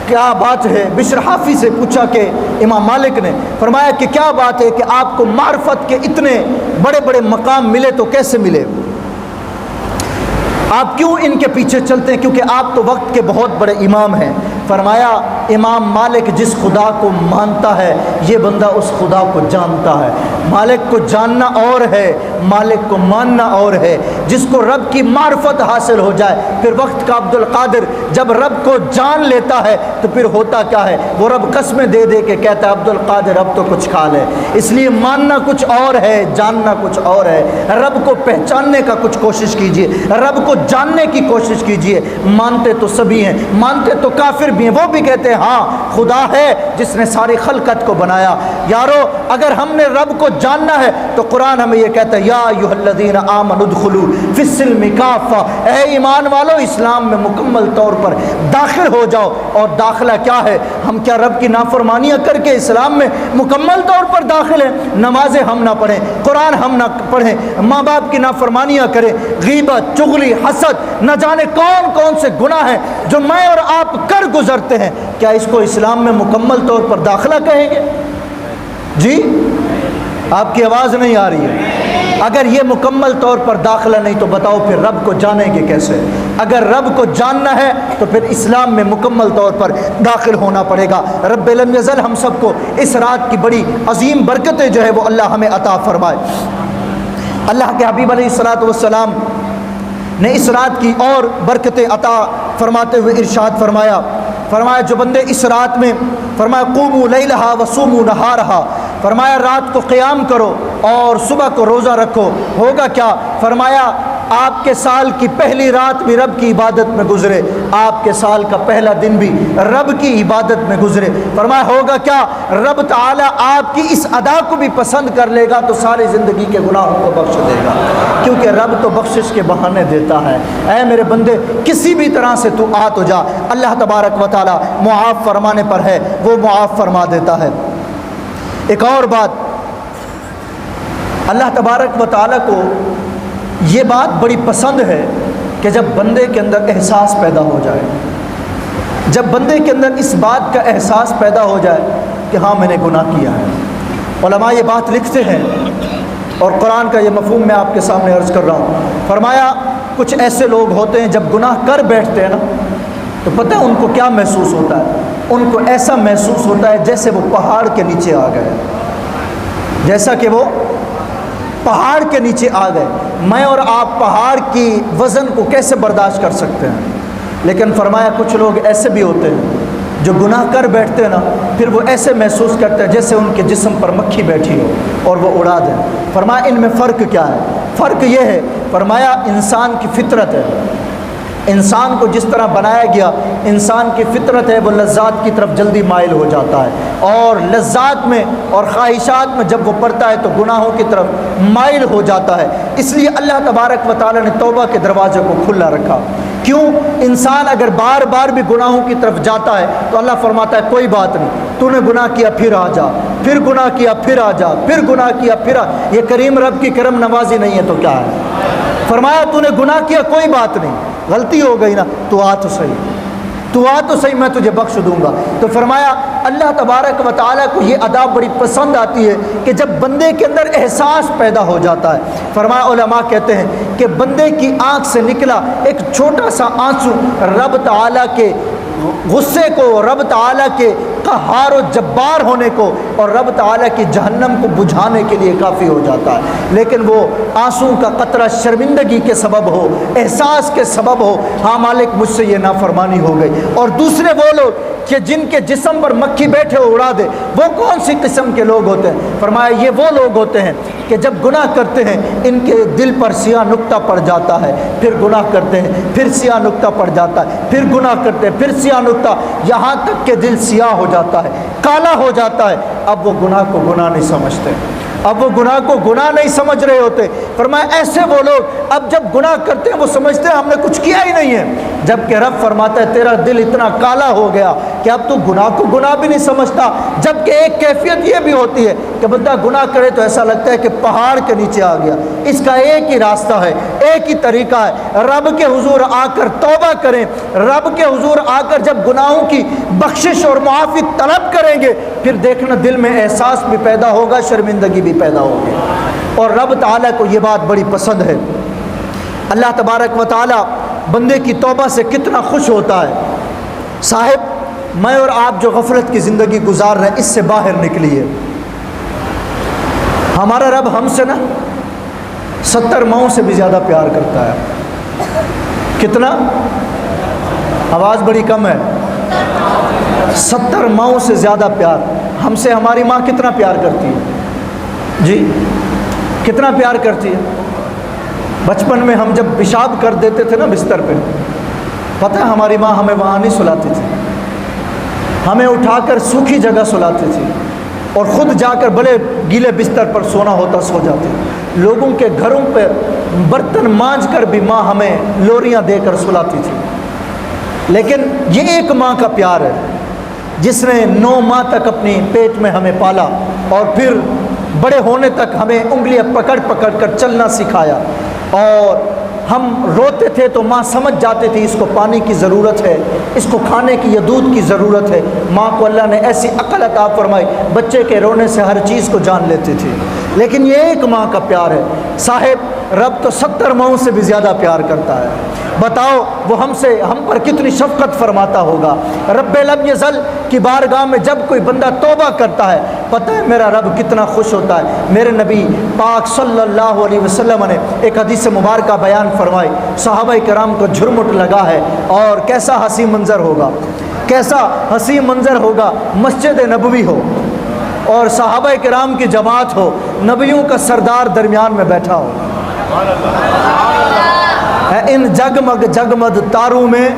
کیا بات ہے، بشر حافی سے پوچھا کہ امام مالک نے فرمایا کہ کیا بات ہے کہ آپ کو معرفت کے اتنے بڑے بڑے مقام ملے تو کیسے ملے؟ آپ کیوں ان کے پیچھے چلتے ہیں؟ کیونکہ آپ تو وقت کے بہت بڑے امام ہیں۔ فرمایا امام مالک جس خدا کو مانتا ہے یہ بندہ اس خدا کو جانتا ہے۔ مالک کو جاننا اور ہے، مالک کو ماننا اور ہے۔ جس کو رب کی معرفت حاصل ہو جائے، پھر وقت کا عبد القادر جب رب کو جان لیتا ہے تو پھر ہوتا کیا ہے، وہ رب قسمیں دے دے کے کہتا ہے عبد القادر اب تو کچھ کھا لے۔ اس لیے ماننا کچھ اور ہے، جاننا کچھ اور ہے۔ رب کو پہچاننے کا کچھ کوشش کیجئے، رب کو جاننے کی کوشش کیجئے۔ مانتے تو سبھی ہیں، مانتے تو کافر بھی ہیں، وہ بھی کہتے ہیں ہاں خدا ہے جس نے ساری خلقت کو بنایا۔ یارو اگر ہم نے رب کو جاننا ہے تو قرآن ہمیں یہ کہتا ہے یا ایھا الذین آمنوا ادخلوا فی السلم کافہ، اے ایمان والو اسلام میں مکمل طور پر داخل ہو جاؤ۔ اور داخلہ کیا ہے؟ ہم کیا رب کی نافرمانیاں کر کے اسلام میں مکمل طور پر داخل ہیں؟ نمازیں ہم نہ پڑھیں، قرآن ہم نہ پڑھیں، ماں باپ کی نافرمانیاں کریں، غیبت، چغلی، حسد، نہ جانے کون کون سے گناہ ہیں جو میں اور آپ کر گزرتے ہیں، کیا اس کو اسلام میں مکمل طور پر داخلہ کہیں گے؟ جی آپ کی آواز نہیں آ رہی ہے۔ اگر یہ مکمل طور پر داخلہ نہیں تو بتاؤ پھر رب کو جانیں گے کیسے؟ اگر رب کو جاننا ہے تو پھر اسلام میں مکمل طور پر داخل ہونا پڑے گا۔ رب لم یزل ہم سب کو اس رات کی بڑی عظیم برکتیں جو ہے وہ اللہ ہمیں عطا فرمائے۔ اللہ کے حبیب علیہ الصلوۃ والسلام نے اس رات کی اور برکتیں عطا فرماتے ہوئے ارشاد فرمایا، فرمایا جو بندے اس رات میں، فرمایا قوموا لیلہا وصوموا نہارہا، فرمایا رات کو قیام کرو اور صبح کو روزہ رکھو، ہوگا کیا؟ فرمایا آپ کے سال کی پہلی رات بھی رب کی عبادت میں گزرے، آپ کے سال کا پہلا دن بھی رب کی عبادت میں گزرے، فرمایا ہوگا کیا؟ رب تعالیٰ آپ کی اس ادا کو بھی پسند کر لے گا تو ساری زندگی کے گناہوں کو بخش دے گا، کیونکہ رب تو بخشش کے بہانے دیتا ہے۔ اے میرے بندے، کسی بھی طرح سے تو آ تو جا، اللہ تبارک و تعالیٰ معاف فرمانے پر ہے، وہ معاف فرما دیتا ہے۔ ایک اور بات، اللہ تبارک و تعالیٰ کو یہ بات بڑی پسند ہے کہ جب بندے کے اندر احساس پیدا ہو جائے، جب بندے کے اندر اس بات کا احساس پیدا ہو جائے کہ ہاں میں نے گناہ کیا ہے۔ علماء یہ بات لکھتے ہیں اور قرآن کا یہ مفہوم میں آپ کے سامنے عرض کر رہا ہوں۔ فرمایا کچھ ایسے لوگ ہوتے ہیں جب گناہ کر بیٹھتے ہیں نا تو پتہ ہے ان کو کیا محسوس ہوتا ہے؟ ان کو ایسا محسوس ہوتا ہے جیسے وہ پہاڑ کے نیچے آ گئے، جیسا کہ وہ پہاڑ کے نیچے آ گئے۔ میں اور آپ پہاڑ کی وزن کو کیسے برداشت کر سکتے ہیں؟ لیکن فرمایا کچھ لوگ ایسے بھی ہوتے ہیں جو گناہ کر بیٹھتے ہیں نا، پھر وہ ایسے محسوس کرتے ہیں جیسے ان کے جسم پر مکھی بیٹھی ہو اور وہ اڑا دیں۔ فرمایا ان میں فرق کیا ہے؟ فرق یہ ہے، فرمایا انسان کی فطرت ہے، انسان کو جس طرح بنایا گیا، انسان کی فطرت ہے وہ لذات کی طرف جلدی مائل ہو جاتا ہے، اور لذات میں اور خواہشات میں جب وہ پڑتا ہے تو گناہوں کی طرف مائل ہو جاتا ہے۔ اس لیے اللہ تبارک و تعالیٰ نے توبہ کے دروازے کو کھلا رکھا۔ کیوں؟ انسان اگر بار بار بھی گناہوں کی طرف جاتا ہے تو اللہ فرماتا ہے کوئی بات نہیں، تو نے گناہ کیا پھر آ جا، پھر گناہ کیا پھر آ جا، پھر گناہ کیا پھر آ۔ یہ کریم رب کی کرم نوازی نہیں ہے تو کیا ہے؟ فرمایا تو نے گناہ کیا کوئی بات نہیں، غلطی ہو گئی نا، تو آ تو صحیح، تو آ تو صحیح، میں تجھے بخش دوں گا۔ تو فرمایا اللہ تبارک و تعالیٰ کو یہ ادا بڑی پسند آتی ہے کہ جب بندے کے اندر احساس پیدا ہو جاتا ہے۔ فرمایا علماء کہتے ہیں کہ بندے کی آنکھ سے نکلا ایک چھوٹا سا آنسو رب تعالیٰ کے غصے کو، رب تعالیٰ کے قہار و جبار ہونے کو اور رب تعالیٰ کی جہنم کو بجھانے کے لیے کافی ہو جاتا ہے۔ لیکن وہ آنسو کا قطرہ شرمندگی کے سبب ہو، احساس کے سبب ہو، ہاں مالک مجھ سے یہ نافرمانی ہو گئی۔ اور دوسرے وہ لوگ کہ جن کے جسم پر مکھی بیٹھے ہو اڑا دے، وہ کون سی قسم کے لوگ ہوتے ہیں؟ فرمایا یہ وہ لوگ ہوتے ہیں کہ جب گناہ کرتے ہیں ان کے دل پر سیاہ نقطہ پڑ جاتا ہے، پھر گناہ کرتے ہیں پھر سیاہ نقطہ پڑ جاتا ہے، پھر گناہ کرتے ہیں پھر سیاہ نقطہ، یہاں تک کہ دل سیاہ ہو جاتا ہے، کالا ہو جاتا ہے۔ اب وہ گناہ کو گناہ نہیں سمجھتے، اب وہ گناہ کو گناہ نہیں سمجھ رہے ہوتے۔ فرمایا ایسے وہ لوگ اب جب گناہ کرتے ہیں وہ سمجھتے ہیں ہم نے کچھ کیا ہی نہیں ہے، جبکہ رب فرماتا ہے تیرا دل اتنا کالا ہو گیا کہ اب تو گناہ کو گناہ بھی نہیں سمجھتا۔ جبکہ ایک کیفیت یہ بھی ہوتی ہے کہ بندہ گناہ کرے تو ایسا لگتا ہے کہ پہاڑ کے نیچے آ گیا۔ اس کا ایک ہی راستہ ہے، ایک ہی طریقہ ہے، رب کے حضور آ کر توبہ کریں، رب کے حضور آ کر جب گناہوں کی بخشش اور معافی طلب کریں گے پھر دیکھنا دل میں احساس بھی پیدا ہوگا، شرمندگی بھی پیدا ہوگی۔ اور رب تعالیٰ کو یہ بات بڑی پسند ہے۔ اللہ تبارک و تعالیٰ بندے کی توبہ سے کتنا خوش ہوتا ہے۔ صاحب میں اور آپ جو غفلت کی زندگی گزار رہے ہیں اس سے باہر نکلیے۔ ہمارا رب ہم سے نا 70 ماؤں سے بھی زیادہ پیار کرتا ہے۔ کتنا؟ آواز بڑی کم ہے۔ 70 ماؤں سے زیادہ پیار ہم سے ہماری ماں کتنا پیار کرتی ہے جی؟ کتنا پیار کرتی ہے؟ بچپن میں ہم جب پیشاب کر دیتے تھے نا بستر پہ، پتہ ہے ہماری ماں ہمیں وہاں نہیں سلاتی تھی، ہمیں اٹھا کر سوکھی جگہ سلاتی تھی اور خود جا کر بڑے گیلے بستر پر سونا ہوتا سو جاتے۔ لوگوں کے گھروں پہ برتن مانج کر بھی ماں ہمیں لوریاں دے کر سلاتی تھی۔ لیکن یہ ایک ماں کا پیار ہے جس نے 9 ماہ تک اپنی پیٹ میں ہمیں پالا اور پھر بڑے ہونے تک ہمیں انگلیاں پکڑ پکڑ کر چلنا سکھایا، اور ہم روتے تھے تو ماں سمجھ جاتے تھی اس کو پانی کی ضرورت ہے، اس کو کھانے کی یا دودھ کی ضرورت ہے۔ ماں کو اللہ نے ایسی عقل عطا فرمائی، بچے کے رونے سے ہر چیز کو جان لیتی تھی۔ لیکن یہ ایک ماں کا پیار ہے۔ صاحب رب تو 70 ماؤں سے بھی زیادہ پیار کرتا ہے۔ بتاؤ وہ ہم پر کتنی شفقت فرماتا ہوگا۔ رب لم یزل کی بارگاہ میں جب کوئی بندہ توبہ کرتا ہے پتہ ہے میرا رب کتنا خوش ہوتا ہے۔ میرے نبی پاک صلی اللہ علیہ وسلم نے ایک حدیث مبارکہ بیان فرمائی، صحابہ کرام کو جھرمٹ لگا ہے اور کیسا حسین منظر ہوگا، کیسا حسین منظر ہوگا، مسجد نبوی ہو اور صحابہ کرام کی جماعت ہو، نبیوں کا سردار درمیان میں بیٹھا ہو، ان جگمگ جگمگ تاروں میں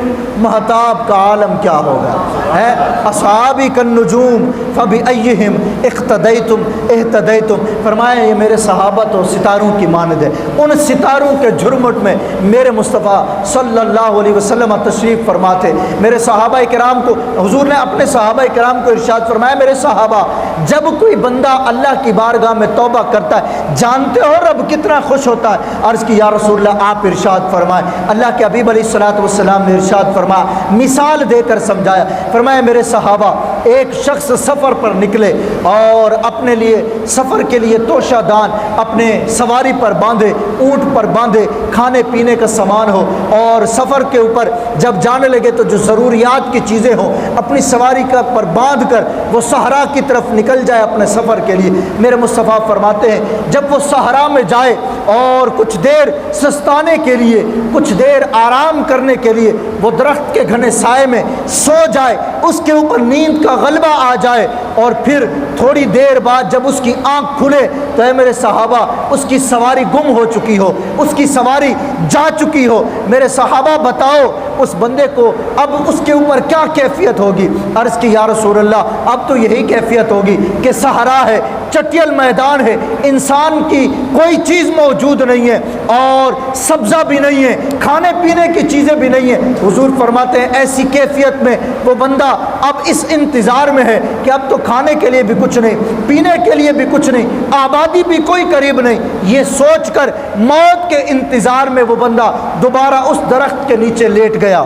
مہتاب کا عالم کیا ہوگا. ہے اصحابی کالنجوم فبأیہم اقتدیتم اہتدیتم. فرمایا یہ میرے صحابہ تو ستاروں کی مانند ہے. ان ستاروں کے جھرمٹ میں میرے مصطفیٰ صلی اللہ علیہ وسلم تشریف فرماتے. میرے صحابہ کرام کو حضور نے اپنے صحابہ کرام کو ارشاد فرمایا میرے صحابہ جب کوئی بندہ اللہ کی بارگاہ میں توبہ کرتا ہے جانتے ہو رب کتنا خوش ہوتا ہے. عرض کی یا رسول اللہ آپ ارشاد فرمائیں. اللہ کے حبیب علیہ الصلوۃ والسلام نے ارشاد فرمایا مثال دے کر سمجھایا. فرمایا میرے صحابہ ایک شخص سفر پر نکلے اور اپنے لیے سفر کے لیے توشہ دان اپنے سواری پر باندھے, اونٹ پر باندھے, کھانے پینے کا سامان ہو اور سفر کے اوپر جب جانے لگے تو جو ضروریات کی چیزیں ہوں اپنی سواری کا پر باندھ کر وہ صحرا کی طرف نکل جائے اپنے سفر کے لیے. میرے مصطفیٰ فرماتے ہیں جب وہ صحرا میں جائے اور کچھ دیر سستانے کے لیے کچھ دیر آرام کرنے کے لیے وہ درخت کے گھنے سائے میں سو جائے, اس کے اوپر نیند کا غلبہ آ جائے اور پھر تھوڑی دیر بعد جب اس کی آنکھ کھلے تو اے میرے صحابہ اس کی سواری گم ہو چکی ہو, اس کی سواری جا چکی ہو. میرے صحابہ بتاؤ اس بندے کو اب اس کے اوپر کیا کیفیت ہوگی. عرض کی یا رسول اللہ اب تو یہی کیفیت ہوگی کہ صحرا ہے, چٹیل میدان ہے, انسان کی کوئی چیز موجود نہیں ہے اور سبزہ بھی نہیں ہے, کھانے پینے کی چیزیں بھی نہیں ہیں. حضور فرماتے ہیں ایسی کیفیت میں وہ بندہ اب اس انتظار میں ہے کہ اب تو کھانے کے لیے بھی کچھ نہیں, پینے کے لیے بھی کچھ نہیں, آبادی بھی کوئی قریب نہیں. یہ سوچ کر موت کے انتظار میں وہ بندہ دوبارہ اس درخت کے نیچے لیٹ گیا.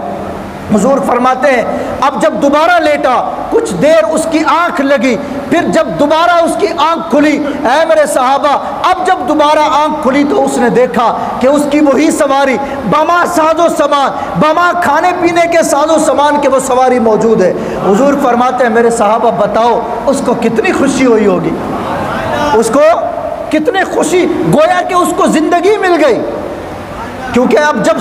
حضور فرماتے ہیں اب جب دوبارہ لیٹا کچھ دیر اس کی آنکھ لگی, پھر جب دوبارہ اس کی آنکھ کھلی اے میرے صحابہ اب جب دوبارہ آنکھ کھلی تو اس نے دیکھا کہ اس کی وہی سواری بما ساز و سامان, بما کھانے پینے کے ساز و سامان کے وہ سواری موجود ہے. حضور فرماتے ہیں میرے صحابہ بتاؤ اس کو کتنی خوشی ہوئی ہوگی, اس کو کتنی خوشی, گویا کہ اس کو زندگی مل گئی. کیونکہ اب جب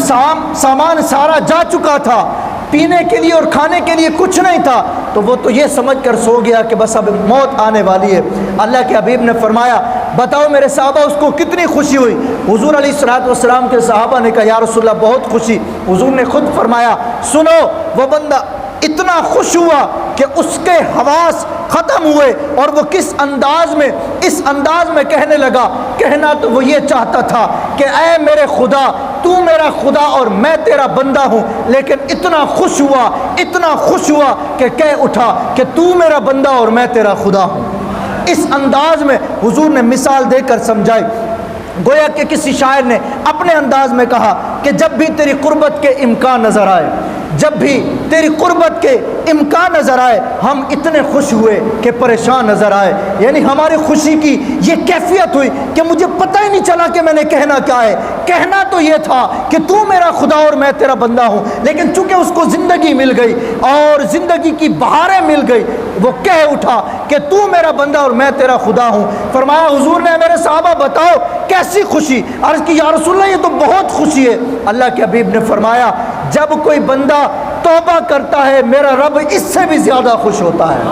سامان سارا جا چکا تھا, پینے کے لیے اور کھانے کے لیے کچھ نہیں تھا, تو وہ تو یہ سمجھ کر سو گیا کہ بس اب موت آنے والی ہے. اللہ کے حبیب نے فرمایا بتاؤ میرے صحابہ اس کو کتنی خوشی ہوئی. حضور علیہ الصلوۃ والسلام کے صحابہ نے کہا یا رسول اللہ بہت خوشی. حضور نے خود فرمایا سنو وہ بندہ اتنا خوش ہوا کہ اس کے حواس ختم ہوئے اور وہ کس انداز میں, اس انداز میں کہنے لگا, کہنا تو وہ یہ چاہتا تھا کہ اے میرے خدا تو میرا خدا اور میں تیرا بندہ ہوں, لیکن اتنا خوش ہوا کہ کہہ اٹھا کہ تو میرا بندہ اور میں تیرا خدا ہوں. اس انداز میں حضور نے مثال دے کر سمجھائی. گویا کہ کسی شاعر نے اپنے انداز میں کہا کہ جب بھی تیری قربت کے امکان نظر آئے, جب بھی تیری قربت کے امکان نظر آئے ہم اتنے خوش ہوئے کہ پریشان نظر آئے. یعنی ہماری خوشی کی یہ کیفیت ہوئی کہ مجھے پتہ ہی نہیں چلا کہ میں نے کہنا کیا ہے. کہنا تو یہ تھا کہ تو میرا خدا اور میں تیرا بندہ ہوں, لیکن چونکہ اس کو زندگی مل گئی اور زندگی کی بہاریں مل گئی وہ کہہ اٹھا کہ تو میرا بندہ اور میں تیرا خدا ہوں. فرمایا حضور نے میرے صحابہ بتاؤ کیسی خوشی. عرض کی یا رسول اللہ یہ تو بہت خوشی ہے. اللہ کے حبیب نے فرمایا جب کوئی بندہ توبہ کرتا ہے میرا رب اس سے بھی زیادہ خوش ہوتا ہے.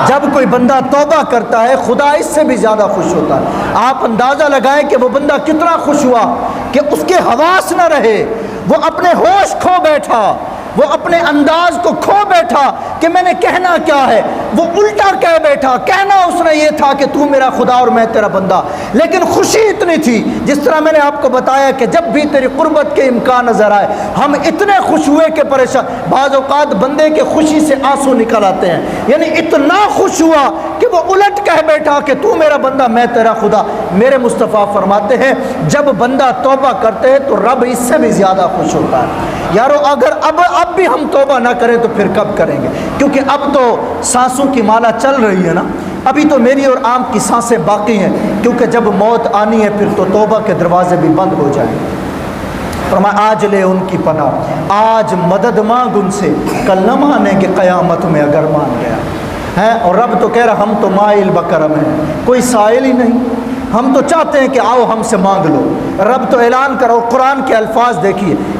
جب کوئی بندہ توبہ کرتا ہے خدا اس سے بھی زیادہ خوش ہوتا ہے. آپ اندازہ لگائیں کہ وہ بندہ کتنا خوش ہوا کہ اس کے حواس نہ رہے, وہ اپنے ہوش کھو بیٹھا, وہ اپنے انداز کو کھو بیٹھا کہ میں نے کہنا کیا ہے. وہ الٹا کہہ بیٹھا, کہنا اس نے یہ تھا کہ تو میرا خدا اور میں تیرا بندہ, لیکن خوشی اتنی تھی جس طرح میں نے آپ کو بتایا کہ جب بھی تیری قربت کے امکان نظر آئے ہم اتنے خوش ہوئے کہ پریشان. بعض اوقات بندے کے خوشی سے آنسو نکل آتے ہیں, یعنی اتنا خوش ہوا کہ وہ الٹ کہہ بیٹھا کہ تو میرا بندہ میں تیرا خدا. میرے مصطفیٰ فرماتے ہیں جب بندہ توبہ کرتے ہیں تو رب اس سے بھی زیادہ خوش ہوتا ہے. یارو اگر اب بھی ہم توبہ نہ کریں تو پھر کب کریں گے, کیونکہ اب تو سانسوں کی مالا چل رہی ہے نا, ابھی تو میری اور آپ کی سانسیں باقی ہیں, کیونکہ جب موت آنی ہے پھر تو توبہ کے دروازے بھی بند ہو جائیں گے. فرمایا آج لے ان کی پناہ, آج مدد مانگ ان سے, کل نہ مانیں کہ قیامت میں اگر مان گیا ہے. اور رب تو کہہ رہا ہم تو مائل بکرم ہیں, کوئی سائل ہی نہیں, ہم تو چاہتے ہیں کہ آؤ ہم سے مانگ لو. رب تو اعلان کرو, قرآن کے الفاظ دیکھیے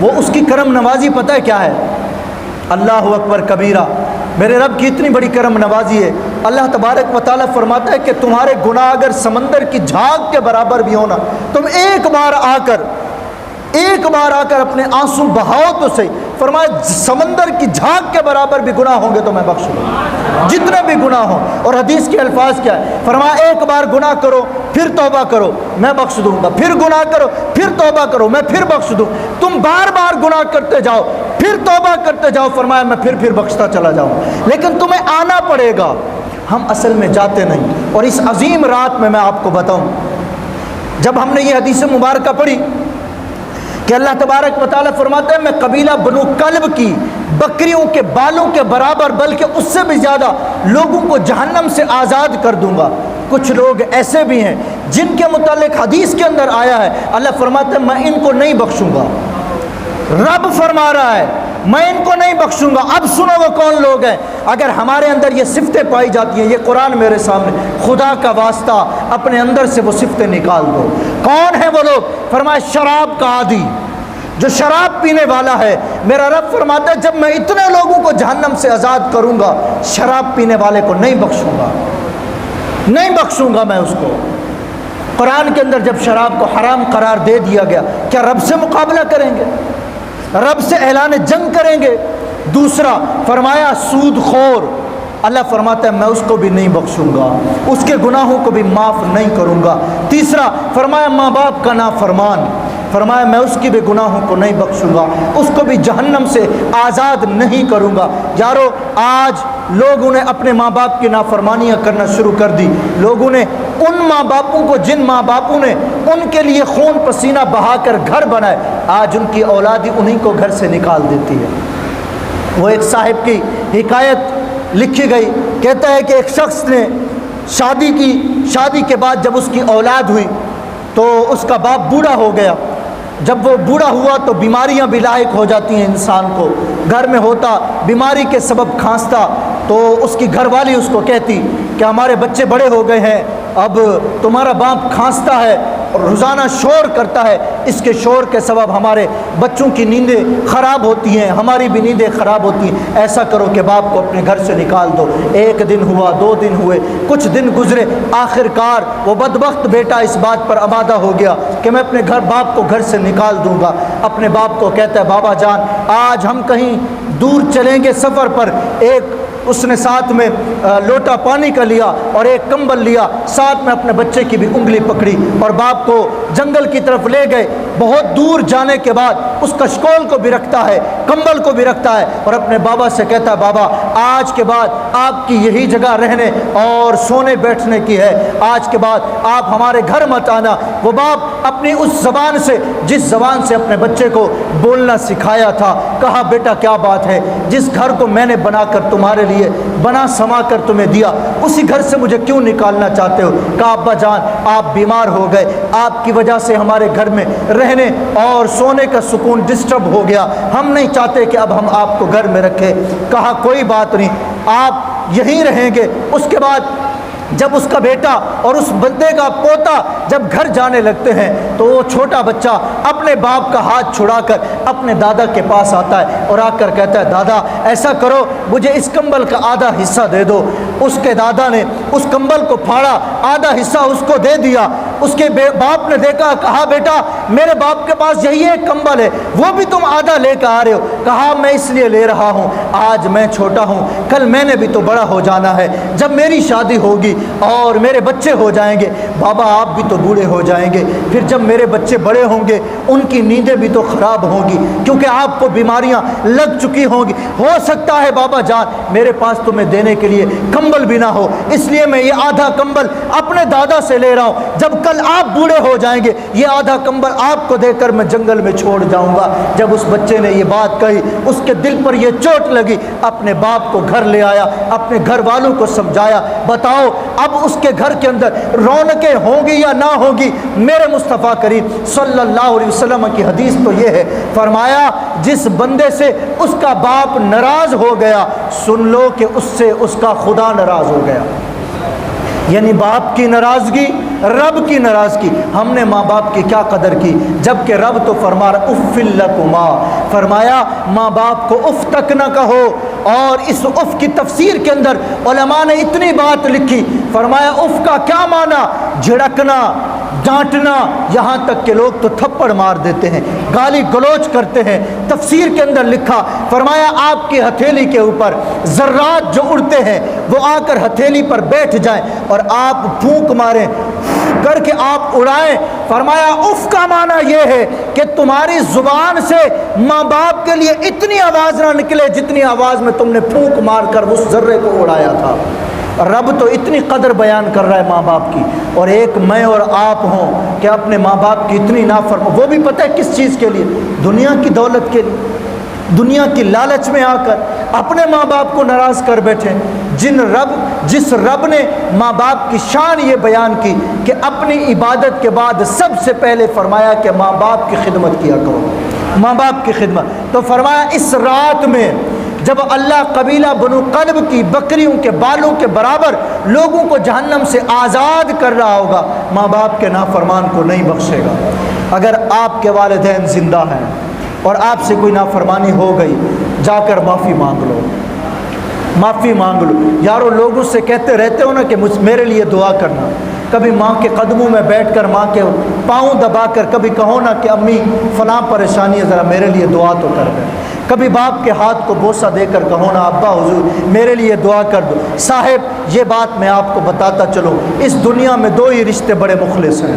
وہ اس کی کرم نوازی پتہ ہے کیا ہے؟ اللہ اکبر کبیرہ، میرے رب کی اتنی بڑی کرم نوازی ہے۔ اللہ تبارک و تعالیٰ فرماتا ہے کہ تمہارے گناہ اگر سمندر کی جھاگ کے برابر بھی ہونا، تم ایک بار آ کر اپنے آنسو بہاؤ تو صحیح، فرمایا سمندر کی جھاگ کے برابر بھی گناہ ہوں گے تو میں بخش دوں گا، جتنے بھی گناہ ہوں۔ اور حدیث کے الفاظ کیا ہے؟ فرمایا ایک بار گناہ کرو پھر توبہ کرو میں بخش دوں گا، پھر گناہ کرو پھر توبہ کرو میں پھر بخش دوں، تم بار بار گناہ کرتے جاؤ پھر توبہ کرتے جاؤ، فرمایا میں پھر بخشتا چلا جاؤں، لیکن تمہیں آنا پڑے گا۔ ہم اصل میں جاتے نہیں۔ اور اس عظیم رات میں آپ کو بتاؤں، جب ہم نے یہ حدیث مبارکہ پڑھی کہ اللہ تبارک و تعالیٰ فرماتے ہیں میں قبیلہ بنو کلب کی بکریوں کے بالوں کے برابر بلکہ اس سے بھی زیادہ لوگوں کو جہنم سے آزاد کر دوں گا، کچھ لوگ ایسے بھی ہیں جن کے متعلق حدیث کے اندر آیا ہے اللہ فرماتے ہیں میں ان کو نہیں بخشوں گا، رب فرما رہا ہے میں ان کو نہیں بخشوں گا۔ اب سنو وہ کون لوگ ہیں، اگر ہمارے اندر یہ صفتیں پائی جاتی ہیں، یہ قرآن میرے سامنے، خدا کا واسطہ اپنے اندر سے وہ صفتیں نکال دو۔ کون ہیں وہ لوگ؟ فرمایا شراب کا عادی، جو شراب پینے والا ہے، میرا رب فرماتا ہے جب میں اتنے لوگوں کو جہنم سے آزاد کروں گا، شراب پینے والے کو نہیں بخشوں گا میں اس کو۔ قرآن کے اندر جب شراب کو حرام قرار دے دیا گیا، کیا رب سے مقابلہ کریں گے؟ رب سے اعلان جنگ کریں گے؟ دوسرا فرمایا سود خور، اللہ فرماتا ہے میں اس کو بھی نہیں بخشوں گا، اس کے گناہوں کو بھی معاف نہیں کروں گا۔ تیسرا فرمایا ماں باپ کا نافرمان، فرمایا میں اس کی بھی گناہوں کو نہیں بخشوں گا، اس کو بھی جہنم سے آزاد نہیں کروں گا۔ یارو آج لوگوں نے اپنے ماں باپ کی نافرمانیاں کرنا شروع کر دی، لوگوں نے ان ماں باپوں کو جن ماں باپوں نے ان کے لیے خون پسینہ بہا کر گھر بنائے، آج ان کی اولادی انہیں کو گھر سے نکال دیتی ہے۔ وہ ایک صاحب کی حکایت لکھی گئی، کہتا ہے کہ ایک شخص نے شادی کے بعد جب اس کی اولاد ہوئی تو اس کا باپ بوڑھا ہو گیا۔ جب وہ بوڑھا ہوا تو بیماریاں بھی لاحق ہو جاتی ہیں انسان کو، گھر میں ہوتا بیماری کے سبب کھانستا، تو اس کی گھر والی اس کو کہتی کہ ہمارے بچے بڑے ہو گئے ہیں، اب تمہارا باپ کھانستا ہے اور روزانہ شور کرتا ہے، اس کے شور کے سبب ہمارے بچوں کی نیندیں خراب ہوتی ہیں، ہماری بھی نیندیں خراب ہوتی ہیں، ایسا کرو کہ باپ کو اپنے گھر سے نکال دو۔ ایک دن ہوا، 2 دن ہوئے، کچھ دن گزرے، آخر کار وہ بدبخت بیٹا اس بات پر آمادہ ہو گیا کہ میں اپنے باپ کو گھر سے نکال دوں گا۔ اپنے باپ کو کہتا ہے بابا جان آج ہم کہیں دور چلیں گے سفر پر، اس نے ساتھ میں لوٹا پانی کا لیا اور ایک کمبل لیا، ساتھ میں اپنے بچے کی بھی انگلی پکڑی اور باپ کو جنگل کی طرف لے گئے۔ بہت دور جانے کے بعد اس کشکول کو بھی رکھتا ہے، کمبل کو بھی رکھتا ہے اور اپنے بابا سے کہتا ہے بابا آج کے بعد آپ کی یہی جگہ رہنے اور سونے بیٹھنے کی ہے، آج کے بعد آپ ہمارے گھر مت آنا۔ وہ باپ اپنی اس زبان سے جس زبان سے اپنے بچے کو بولنا سکھایا تھا، کہا بیٹا کیا بات ہے، جس گھر کو میں نے بنا کر تمہارے لیے بنا سما کر تمہیں دیا اسی گھر سے مجھے کیوں نکالنا چاہتے ہو؟ کہا ابا جان آپ بیمار ہو گئے، آپ کی وجہ سے ہمارے گھر میں رہنے اور سونے کا سکون ڈسٹرب ہو گیا، ہم نہیں چاہتے کہ اب ہم آپ کو گھر میں رکھیں۔ کہا کوئی بات نہیں آپ یہیں رہیں گے۔ اس کے بعد جب اس کا بیٹا اور اس بندے کا پوتا جب گھر جانے لگتے ہیں تو وہ چھوٹا بچہ اپنے باپ کا ہاتھ چھڑا کر اپنے دادا کے پاس آتا ہے اور آ کر کہتا ہے دادا ایسا کرو مجھے اس کمبل کا آدھا حصہ دے دو۔ اس کے دادا نے اس کمبل کو پھاڑا، آدھا حصہ اس کو دے دیا۔ اس کے باپ نے دیکھا، کہا بیٹا میرے باپ کے پاس یہی ایک کمبل ہے، وہ بھی تم آدھا لے کر آ رہے ہو؟ کہا میں اس لیے لے رہا ہوں آج میں چھوٹا ہوں، کل میں نے بھی تو بڑا ہو جانا ہے، جب میری شادی ہوگی اور میرے بچے ہو جائیں گے، بابا آپ بھی تو بوڑھے ہو جائیں گے، پھر جب میرے بچے بڑے ہوں گے ان کی نیندیں بھی تو خراب ہوں گی کیونکہ آپ کو بیماریاں لگ چکی ہوں گی، ہو سکتا ہے بابا جان میرے پاس تمہیں دینے کے لیے کمبل بھی نہ ہو، اس لیے میں یہ آدھا کمبل اپنے دادا سے لے رہا ہوں، جب کل آپ بوڑھے ہو جائیں گے یہ آدھا کمبل آپ کو دے کر میں جنگل میں چھوڑ جاؤں گا۔ جب اس بچے نے یہ بات کہی اس کے دل پر یہ چوٹ لگی، اپنے باپ کو گھر لے آیا، اپنے گھر والوں کو سمجھایا، بتاؤ اب اس کے گھر کے اندر رونقیں ہوں گی یا نہ ہوگی؟ میرے مصطفیٰ کریم صلی اللہ علیہ وسلم کی حدیث تو یہ ہے، فرمایا جس بندے سے اس کا باپ ناراض ہو گیا سن لو کہ اس سے اس کا خدا ناراض ہو گیا۔ یعنی باپ کی ناراضگی رب کی ناراضگی. ہم نے ماں باپ کی کیا قدر کی، جبکہ رب تو فرما رہا اف لکما، فرمایا ماں باپ کو اف تک نہ کہو. اور اس اف کی تفسیر کے اندر علماء نے اتنی بات لکھی، فرمایا اف کا کیا معنی، جھڑکنا، ڈانٹنا، یہاں تک کہ لوگ تو تھپڑ مار دیتے ہیں، گالی گلوچ کرتے ہیں. تفسیر کے اندر لکھا، فرمایا آپ کی ہتھیلی کے اوپر ذرات جو اڑتے ہیں وہ آ کر ہتھیلی پر بیٹھ جائیں اور آپ پھونک ماریں کر کے آپ اڑائیں. فرمایا اف کا معنی یہ ہے کہ تمہاری زبان سے ماں باپ کے لیے اتنی آواز نہ نکلے جتنی آواز میں تم نے پھونک مار کر اس ذرے کو اڑایا تھا. رب تو اتنی قدر بیان کر رہا ہے ماں باپ کی، اور ایک میں اور آپ ہوں کہ اپنے ماں باپ کی اتنی نافرمانی، وہ بھی پتہ ہے کس چیز کے لیے، دنیا کی دولت کے لیے، دنیا کی لالچ میں آ کر اپنے ماں باپ کو ناراض کر بیٹھے. جس رب نے ماں باپ کی شان یہ بیان کی کہ اپنی عبادت کے بعد سب سے پہلے فرمایا کہ ماں باپ کی خدمت کیا کرو، ماں باپ کی خدمت. تو فرمایا اس رات میں جب اللہ قبیلہ بنو قلب کی بکریوں کے بالوں کے برابر لوگوں کو جہنم سے آزاد کر رہا ہوگا، ماں باپ کے نافرمان کو نہیں بخشے گا. اگر آپ کے والدین زندہ ہیں اور آپ سے کوئی نافرمانی ہو گئی، جا کر معافی مانگ لو، معافی مانگ لو. یارو لوگوں سے کہتے رہتے ہو نا کہ میرے لیے دعا کرنا، کبھی ماں کے قدموں میں بیٹھ کر ماں کے پاؤں دبا کر کبھی کہو نا کہ امی فلاں پریشانی ہے ذرا میرے لیے دعا تو کر دیں. کبھی باپ کے ہاتھ کو بوسہ دے کر کہو نا ابا حضور میرے لیے دعا کر دو. صاحب یہ بات میں آپ کو بتاتا چلوں، اس دنیا میں دو ہی رشتے بڑے مخلص ہیں،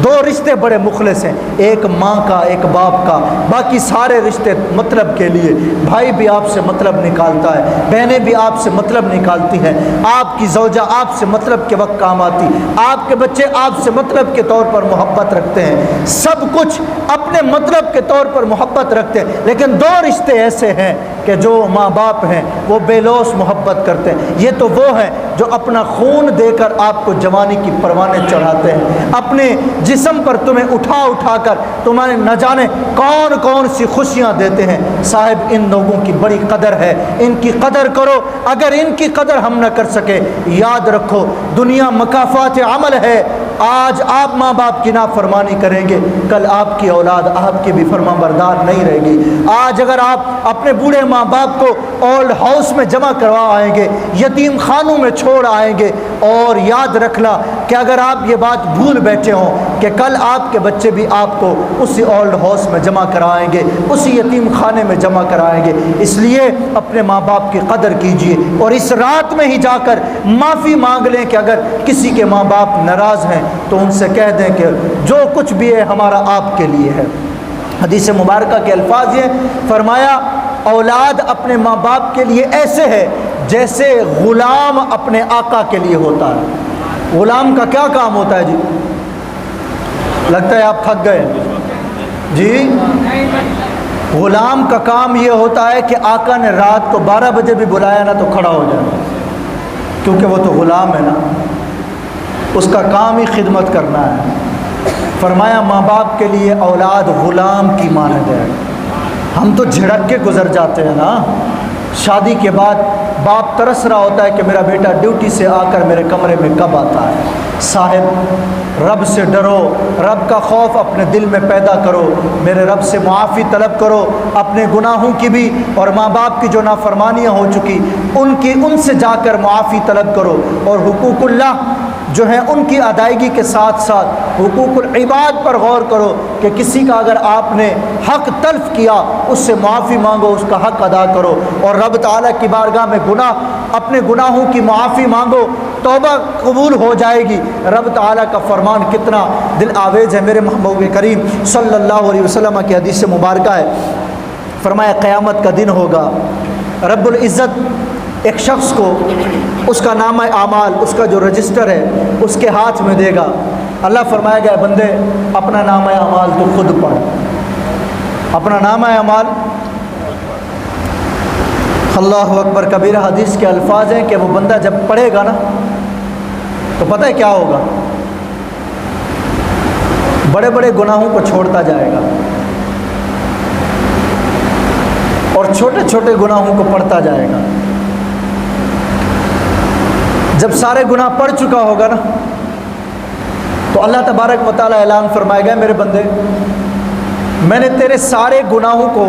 دو رشتے بڑے مخلص ہیں، ایک ماں کا ایک باپ کا. باقی سارے رشتے مطلب کے لیے، بھائی بھی آپ سے مطلب نکالتا ہے، بہنیں بھی آپ سے مطلب نکالتی ہیں، آپ کی زوجہ آپ سے مطلب کے وقت کام آتی، آپ کے بچے آپ سے مطلب کے طور پر محبت رکھتے ہیں، سب کچھ اپنے مطلب کے طور پر محبت رکھتے ہیں. لیکن دو رشتے ایسے ہیں کہ جو ماں باپ ہیں وہ بے لوث محبت کرتے ہیں. یہ تو وہ ہیں جو اپنا خون دے کر آپ کو جوانی کی پروانے چڑھاتے ہیں، اپنے جسم پر تمہیں اٹھا اٹھا کر تمہارے نہ جانے کون کون سی خوشیاں دیتے ہیں. صاحب ان لوگوں کی بڑی قدر ہے، ان کی قدر کرو. اگر ان کی قدر ہم نہ کر سکے، یاد رکھو دنیا مکافات عمل ہے. آج آپ ماں باپ کی نافرمانی کریں گے، کل آپ کی اولاد آپ کی بھی فرما بردار نہیں رہے گی. آج اگر آپ اپنے بوڑھے ماں باپ کو اولڈ ہاؤس میں جمع کروا آئیں گے، یتیم خانوں میں چھوڑ آئیں گے، اور یاد رکھنا کہ اگر آپ یہ بات بھول بیٹھے ہوں کہ کل آپ کے بچے بھی آپ کو اسی اولڈ ہاؤس میں جمع کرائیں گے، اسی یتیم خانے میں جمع کرائیں گے. اس لیے اپنے ماں باپ کی قدر کیجئے، اور اس رات میں ہی جا کر معافی مانگ لیں کہ اگر کسی کے ماں باپ ناراض ہیں تو ان سے کہہ دیں کہ جو کچھ بھی ہے ہمارا آپ کے لیے ہے. حدیث مبارکہ کے الفاظ یہ فرمایا، اولاد اپنے ماں باپ کے لیے ایسے ہے جیسے غلام اپنے آقا کے لیے ہوتا ہے. غلام کا کیا کام ہوتا ہے جی؟ لگتا ہے آپ تھک گئے جی. غلام کا کام یہ ہوتا ہے کہ آقا نے رات کو 12 بجے بھی بلایا نا تو کھڑا ہو جائے، کیونکہ وہ تو غلام ہے نا، اس کا کام ہی خدمت کرنا ہے. فرمایا ماں باپ کے لیے اولاد غلام کی مانند ہے. ہم تو جھڑک کے گزر جاتے ہیں نا، شادی کے بعد باپ ترس رہا ہوتا ہے کہ میرا بیٹا ڈیوٹی سے آ کر میرے کمرے میں کب آتا ہے. صاحب رب سے ڈرو، رب کا خوف اپنے دل میں پیدا کرو، میرے رب سے معافی طلب کرو اپنے گناہوں کی بھی، اور ماں باپ کی جو نافرمانیاں ہو چکی ان سے جا کر معافی طلب کرو. اور حقوق اللہ جو ہیں ان کی ادائیگی کے ساتھ ساتھ حقوق العباد پر غور کرو کہ کسی کا اگر آپ نے حق تلف کیا اس سے معافی مانگو، اس کا حق ادا کرو، اور رب تعالیٰ کی بارگاہ میں اپنے گناہوں کی معافی مانگو، توبہ قبول ہو جائے گی. رب تعالیٰ کا فرمان کتنا دل آویز ہے. میرے محبوب کریم صلی اللہ علیہ وسلم کی حدیث مبارکہ ہے، فرمایا قیامت کا دن ہوگا، رب العزت ایک شخص کو اس کا نامہ اعمال، اس کا جو رجسٹر ہے اس کے ہاتھ میں دے گا. اللہ فرمائے گا بندے اپنا نامہ اعمال تو خود پڑھ، اپنا نامہ اعمال. اللہ اکبر کبیرہ. حدیث کے الفاظ ہیں کہ وہ بندہ جب پڑھے گا نا تو پتہ ہے کیا ہوگا، بڑے بڑے گناہوں کو چھوڑتا جائے گا اور چھوٹے چھوٹے گناہوں کو پڑھتا جائے گا. جب سارے گناہ پڑھ چکا ہوگا نا تو اللہ تبارک و تعالیٰ اعلان فرمائے گا میرے بندے میں نے تیرے سارے گناہوں کو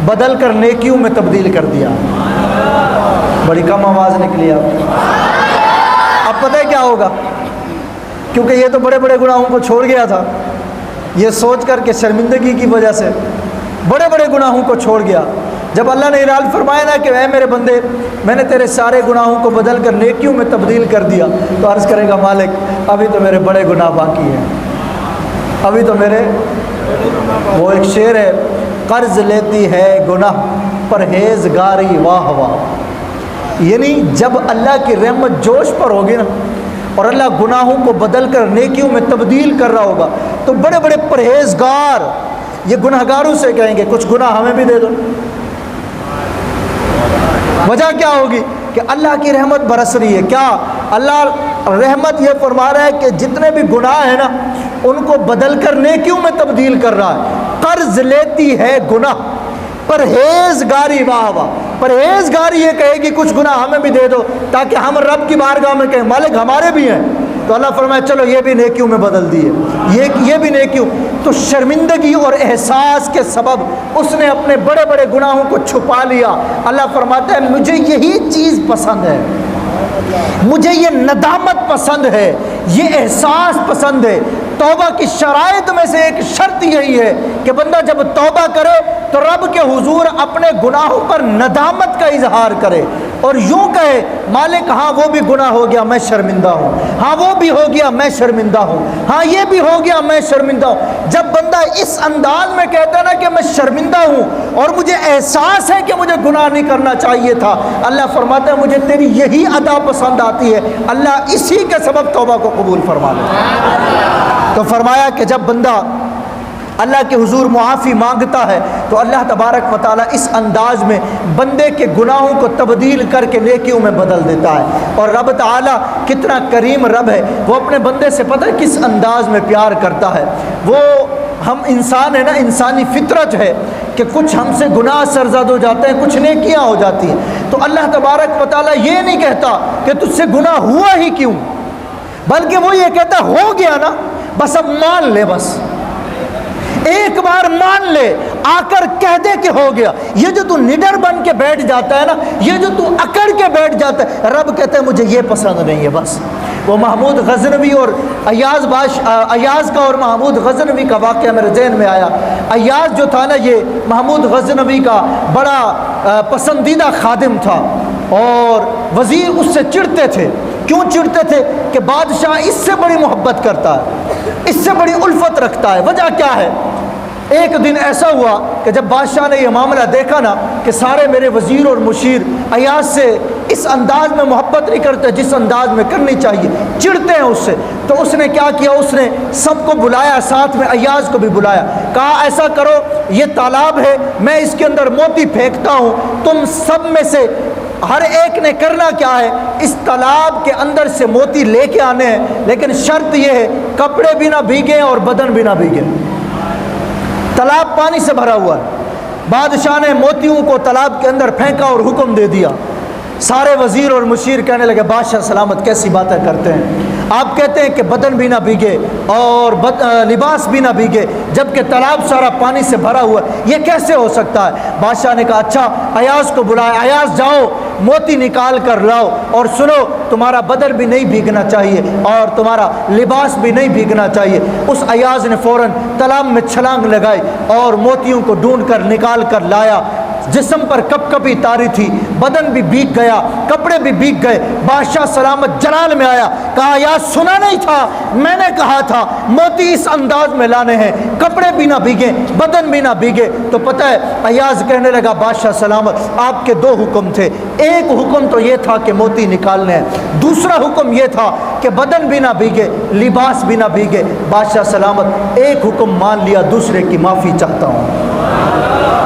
بدل کر نیکیوں میں تبدیل کر دیا. بڑی کم آواز نکلی آپ. اب پتہ ہے کیا ہوگا؟ کیونکہ یہ تو بڑے بڑے گناہوں کو چھوڑ گیا تھا، یہ سوچ کر کہ شرمندگی کی وجہ سے بڑے بڑے گناہوں کو چھوڑ گیا. جب اللہ نے اراد فرمایا نا کہ اے میرے بندے میں نے تیرے سارے گناہوں کو بدل کر نیکیوں میں تبدیل کر دیا، تو عرض کرے گا مالک ابھی تو میرے بڑے گناہ باقی ہیں، ابھی تو میرے. وہ ایک شعر ہے، قرض لیتی ہے گناہ پرہیزگاری واہ واہ. یعنی جب اللہ کی رحمت جوش پر ہوگی نا اور اللہ گناہوں کو بدل کر نیکیوں میں تبدیل کر رہا ہوگا تو بڑے بڑے پرہیزگار یہ گناہگاروں سے کہیں گے کچھ گناہ ہمیں بھی دے دو. وجہ کیا ہوگی کہ اللہ کی رحمت برس رہی ہے. کیا اللہ رحمت یہ فرما رہا ہے کہ جتنے بھی گناہ ہیں نا ان کو بدل کر نیکیوں میں تبدیل کر رہا ہے. قرض لیتی ہے گناہ پرہیزگاری واہ واہ. پرہیزگاری یہ کہے گی کچھ گناہ ہمیں بھی دے دو تاکہ ہم رب کی بارگاہ میں کہیں مالک ہمارے بھی ہیں. تو اللہ فرمایا چلو یہ بھی نیکیوں میں بدل دیے، یہ بھی نیکیوں. تو شرمندگی اور احساس کے سبب اس نے اپنے بڑے بڑے گناہوں کو چھپا لیا. اللہ فرماتا ہے مجھے یہی چیز پسند ہے، مجھے یہ ندامت پسند ہے، یہ احساس پسند ہے. توبہ کی شرائط میں سے ایک شرط یہی ہے کہ بندہ جب توبہ کرے تو رب کے حضور اپنے گناہوں پر ندامت کا اظہار کرے اور یوں کہے مالک ہاں وہ بھی گناہ ہو گیا میں شرمندہ ہوں، ہاں وہ بھی ہو گیا میں شرمندہ ہوں، ہاں یہ بھی ہو گیا میں شرمندہ ہوں. جب بندہ اس انداز میں کہتا ہے نا کہ میں شرمندہ ہوں اور مجھے احساس ہے کہ مجھے گناہ نہیں کرنا چاہیے تھا، اللہ فرماتا ہے مجھے تیری یہی ادا پسند آتی ہے، اللہ اسی کے سبب توبہ کو قبول فرما لے. تو فرمایا کہ جب بندہ اللہ کے حضور معافی مانگتا ہے تو اللہ تبارک و تعالیٰ اس انداز میں بندے کے گناہوں کو تبدیل کر کے نیکیوں میں بدل دیتا ہے. اور رب تعالیٰ کتنا کریم رب ہے، وہ اپنے بندے سے پتہ ہے کس انداز میں پیار کرتا ہے. وہ ہم انسان ہیں نا، انسانی فطرت ہے کہ کچھ ہم سے گناہ سرزد ہو جاتے ہیں، کچھ نیکیاں ہو جاتی ہیں. تو اللہ تبارک و تعالیٰ یہ نہیں کہتا کہ تجھ سے گناہ ہوا ہی کیوں، بلکہ وہ یہ کہتا ہو گیا نا بس اب مان لے، بس ایک بار مان لے، آ کر کہہ دے کہ ہو گیا. یہ جو تو نڈر بن کے بیٹھ جاتا ہے نا، یہ جو تو اکڑ کے بیٹھ جاتا ہے، رب کہتا ہے مجھے یہ پسند نہیں ہے. بس وہ محمود غزنوی اور ایاز کا اور محمود غزنوی کا واقعہ میرے ذہن میں آیا. ایاز جو تھا نا یہ محمود غزنوی کا بڑا پسندیدہ خادم تھا اور وزیر اس سے چڑھتے تھے. کیوں چڑھتے تھے؟ کہ بادشاہ اس سے بڑی محبت کرتا ہے، اس سے بڑی الفت رکھتا ہے. وجہ کیا ہے؟ ایک دن ایسا ہوا کہ جب بادشاہ نے یہ معاملہ دیکھا نا کہ سارے میرے وزیر اور مشیر ایاز سے اس انداز میں محبت نہیں کرتے جس انداز میں کرنی چاہیے، چڑھتے ہیں اس سے، تو اس نے کیا کیا، اس نے سب کو بلایا، ساتھ میں ایاز کو بھی بلایا. کہا ایسا کرو یہ تالاب ہے، میں اس کے اندر موتی پھینکتا ہوں، تم سب میں سے ہر ایک نے کرنا کیا ہے، اس تالاب کے اندر سے موتی لے کے آنے ہیں، لیکن شرط یہ ہے کپڑے بھی نہ بھیگیں اور بدن بھی نہ بھیگے. تالاب پانی سے بھرا ہوا ہے. بادشاہ نے موتیوں کو تالاب کے اندر پھینکا اور حکم دے دیا. سارے وزیر اور مشیر کہنے لگے بادشاہ سلامت کیسی باتیں کرتے ہیں، آپ کہتے ہیں کہ بدن بھی نہ بھیگے اور لباس بھی نہ بھیگے جبکہ تالاب سارا پانی سے بھرا ہوا ہے، یہ کیسے ہو سکتا ہے؟ بادشاہ نے کہا اچھا ایاز کو بلایا، ایاز جاؤ موتی نکال کر لاؤ اور سنو تمہارا بدن بھی نہیں بھیگنا چاہیے اور تمہارا لباس بھی نہیں بھیگنا چاہیے. اس ایاز نے فوراً تالاب میں چھلانگ لگائی اور موتیوں کو ڈھونڈ کر نکال کر لایا. جسم پر کپ کپی تاری تھی، بدن بھی بھیگ گیا، کپڑے بھی بھیگ گئے. بادشاہ سلامت جلال میں آیا، کہا یا سنا نہیں تھا، میں نے کہا تھا موتی اس انداز میں لانے ہیں، کپڑے بھی نہ بھیگے بدن بھی نہ بھیگے. تو پتہ ہے ایاز کہنے لگا بادشاہ سلامت آپ کے دو حکم تھے، ایک حکم تو یہ تھا کہ موتی نکالنے ہیں، دوسرا حکم یہ تھا کہ بدن بھی نہ بھیگے لباس بھی نہ بھیگے. بادشاہ سلامت ایک حکم مان لیا، دوسرے کی معافی چاہتا ہوں.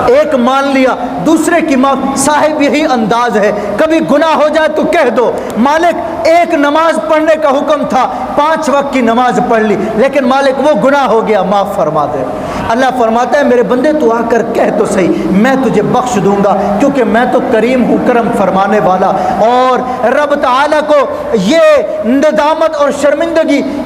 ایک مان لیا دوسرے کی معافی. صاحب یہی انداز ہے، کبھی گناہ ہو جائے تو کہہ دو مالک ایک نماز پڑھنے کا حکم تھا، 5 وقت کی نماز پڑھ لی، لیکن مالک وہ گناہ ہو گیا معاف فرما دے. اللہ فرماتا ہے میرے بندے تو آ کر کہہ تو صحیح، میں تجھے بخش دوں گا کیونکہ میں تو کریم ہوں، کرم فرمانے والا. اور رب تعالیٰ کو یہ ندامت اور شرمندگی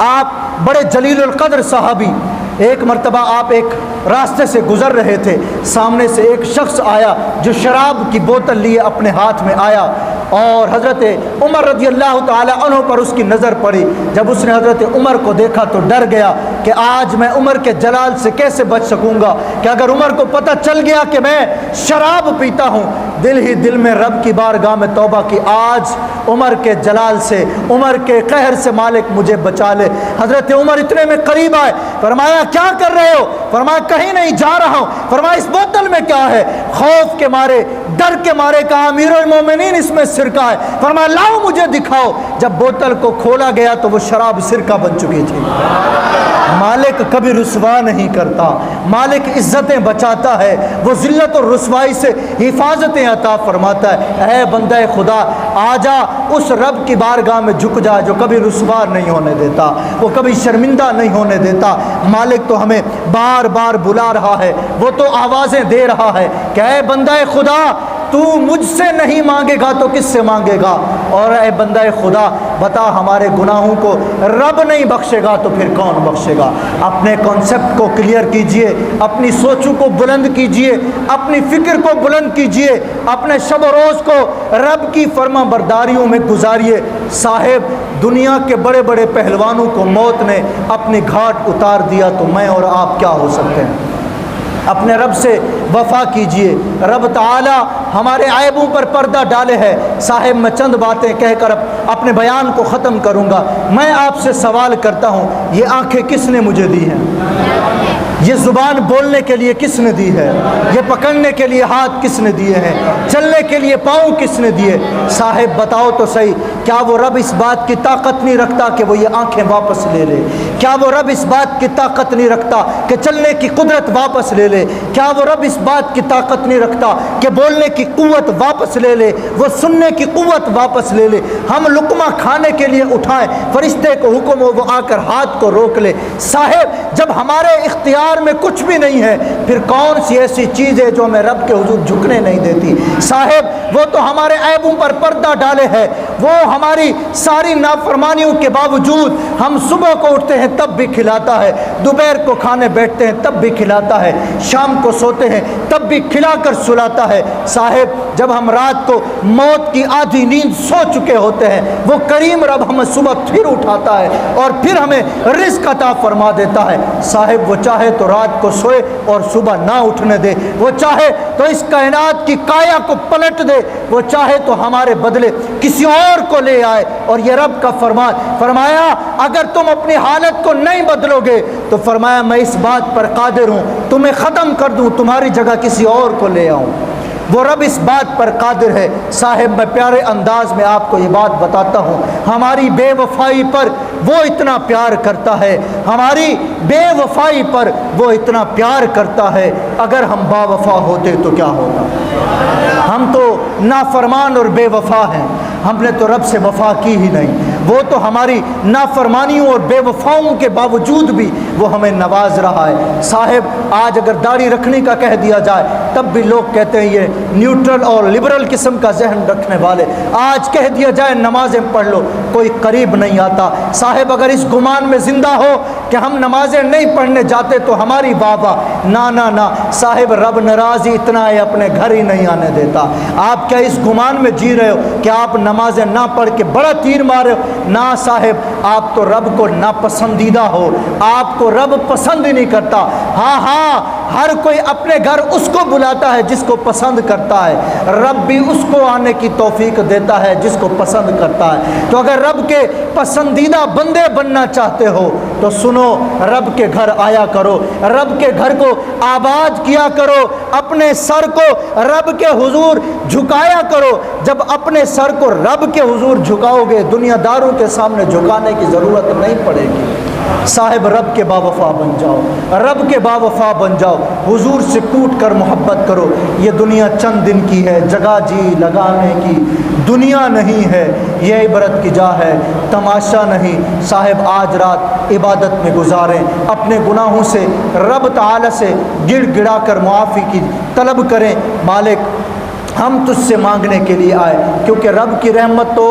آپ بڑے جلیل القدر صحابی، ایک مرتبہ آپ ایک راستے سے گزر رہے تھے، سامنے سے ایک شخص آیا جو شراب کی بوتل لیے اپنے ہاتھ میں آیا، اور حضرت عمر رضی اللہ تعالی عنہ پر اس کی نظر پڑی۔ جب اس نے حضرت عمر کو دیکھا تو ڈر گیا کہ آج میں عمر کے جلال سے کیسے بچ سکوں گا، کہ اگر عمر کو پتہ چل گیا کہ میں شراب پیتا ہوں، دل ہی دل میں رب کی بارگاہ میں توبہ کی، آج عمر کے جلال سے، عمر کے قہر سے مالک مجھے بچا لے۔ حضرت عمر اتنے میں قریب آئے، فرمایا کیا کر رہے ہو؟ فرمایا کہیں نہیں، جا رہا ہوں۔ فرمایا اس بوتل میں کیا ہے؟ خوف کے مارے، ڈر کے مارے کہا امیر المومنین اس میں سرکہ ہے۔ فرمایا لاؤ مجھے دکھاؤ۔ جب بوتل کو کھولا گیا تو وہ شراب سرکہ بن چکی تھی۔ مالک کبھی رسوا نہیں کرتا، مالک عزتیں بچاتا ہے، وہ ذلت اور رسوائی سے حفاظتیں عطا فرماتا ہے۔ اے بندہ خدا، آ جا اس رب کی بارگاہ میں جھک جا جو کبھی رسوا نہیں ہونے دیتا، وہ کبھی شرمندہ نہیں ہونے دیتا۔ مالک تو ہمیں بار بار بلا رہا ہے، وہ تو آوازیں دے رہا ہے کہ اے بندہ خدا، تو مجھ سے نہیں مانگے گا تو کس سے مانگے گا؟ اور اے بندہ خدا بتا، ہمارے گناہوں کو رب نہیں بخشے گا تو پھر کون بخشے گا؟ اپنے کانسیپٹ کو کلیئر کیجئے، اپنی سوچوں کو بلند کیجئے، اپنی فکر کو بلند کیجئے، اپنے شب و روز کو رب کی فرما برداریوں میں گزاریے۔ صاحب، دنیا کے بڑے بڑے پہلوانوں کو موت نے اپنی گھاٹ اتار دیا تو میں اور آپ کیا ہو سکتے ہیں؟ اپنے رب سے وفا کیجئے۔ رب تعالی ہمارے عیبوں پر پردہ ڈالے ہے۔ صاحب، میں چند باتیں کہہ کر اپنے بیان کو ختم کروں گا۔ میں آپ سے سوال کرتا ہوں، یہ آنکھیں کس نے مجھے دی ہیں؟ یہ زبان بولنے کے لیے کس نے دی ہے؟ یہ پکڑنے کے لیے ہاتھ کس نے دیے ہیں؟ چلنے کے لیے پاؤں کس نے دیے؟ صاحب بتاؤ تو صحیح، کیا وہ رب اس بات کی طاقت نہیں رکھتا کہ وہ یہ آنکھیں واپس لے لے؟ کیا وہ رب اس بات کی طاقت نہیں رکھتا کہ چلنے کی قدرت واپس لے لے؟ کیا وہ رب اس بات کی طاقت نہیں رکھتا کہ بولنے کی قوت واپس لے لے، وہ سننے کی قوت واپس لے لے؟ ہم لقمہ کھانے کے لیے اٹھائیں، فرشتے کو حکم ہو وہ آ کر ہاتھ کو روک لے۔ صاحب، جب ہمارے اختیار میں کچھ بھی نہیں ہے، پھر کون سی ایسی چیز ہے جو ہمیں رب کے حضور جھکنے نہیں دیتی؟ صاحب، وہ تو ہمارے عیبوں پر پردہ ڈالے ہے، وہ ہماری ساری نافرمانیوں کے باوجود ہم صبح کو اٹھتے ہیں تب بھی کھلاتا ہے، دوپہر کو کھانے بیٹھتے ہیں تب بھی کھلاتا ہے، شام کو سوتے ہیں تب بھی کھلا کر سلاتا ہے۔ صاحب، جب ہم رات کو موت کی آدھی نیند سو چکے ہوتے ہیں، وہ کریم رب ہمیں صبح پھر اٹھاتا ہے اور پھر ہمیں رزق عطا فرما دیتا ہے۔ صاحب، وہ چاہے تو رات کو سوئے اور صبح نہ اٹھنے دے، وہ چاہے تو اس کائنات کی کایا کو پلٹ دے، وہ چاہے تو ہمارے بدلے کسی اور کو لے آئے۔ اور یہ رب کا فرمان، فرمایا اگر تم اپنی حالت کو نہیں بدلو گے تو فرمایا میں اس بات پر قادر ہوں تمہیں ختم کر دوں، تمہاری جگہ کسی اور کو لے آؤں۔ وہ رب اس بات پر قادر ہے۔ صاحب، میں پیارے انداز میں آپ کو یہ بات بتاتا ہوں، ہماری بے وفائی پر وہ اتنا پیار کرتا ہے، ہماری بے وفائی پر وہ اتنا پیار کرتا ہے۔ اگر ہم با وفا ہوتے تو کیا ہوتا؟ ہم تو نافرمان اور بے وفا ہیں، ہم نے تو رب سے وفا کی ہی نہیں۔ وہ تو ہماری نافرمانیوں اور بے وفاؤں کے باوجود بھی وہ ہمیں نواز رہا ہے۔ صاحب، آج اگر داڑھی رکھنے کا کہہ دیا جائے تب بھی لوگ کہتے ہیں یہ نیوٹرل اور لبرل قسم کا ذہن رکھنے والے۔ آج کہہ دیا جائے نمازیں پڑھ لو، کوئی قریب نہیں آتا۔ صاحب، اگر اس گمان میں زندہ ہو کہ ہم نمازیں نہیں پڑھنے جاتے تو ہماری بابا، نہ صاحب، رب ناراض ہی اتنا ہے اپنے گھر ہی نہیں آنے دیتا۔ آپ کیا اس گمان میں جی رہے ہو کہ آپ نمازیں نہ پڑھ کے بڑا تیر مارے ہو؟ نہ صاحب، آپ تو رب کو ناپسندیدہ ہو، آپ کو رب پسند ہی نہیں کرتا۔ ہاں، ہر کوئی اپنے گھر اس کو بلاتا ہے جس کو پسند کرتا ہے، رب بھی اس کو آنے کی توفیق دیتا ہے جس کو پسند کرتا ہے۔ تو اگر رب کے پسندیدہ بندے بننا چاہتے ہو تو سنو، رب کے گھر آیا کرو، رب کے گھر کو آباد کیا کرو، اپنے سر کو رب کے حضور جھکایا کرو۔ جب اپنے سر کو رب کے حضور جھکاؤ گے، دنیا داروں کے سامنے جھکانے کی ضرورت نہیں پڑے گی۔ صاحب، رب کے باوفا بن جاؤ، رب کے باوفا بن جاؤ، حضور سے ٹوٹ کر محبت کرو۔ یہ دنیا چند دن کی ہے، جگہ جی لگانے کی دنیا نہیں ہے، یہ عبرت کی جا ہے، تماشا نہیں۔ صاحب، آج رات عبادت میں گزاریں، اپنے گناہوں سے رب تعالی سے گڑ گڑا کر معافی کی طلب کریں۔ مالک، ہم تجھ سے مانگنے کے لیے آئے، کیونکہ رب کی رحمت تو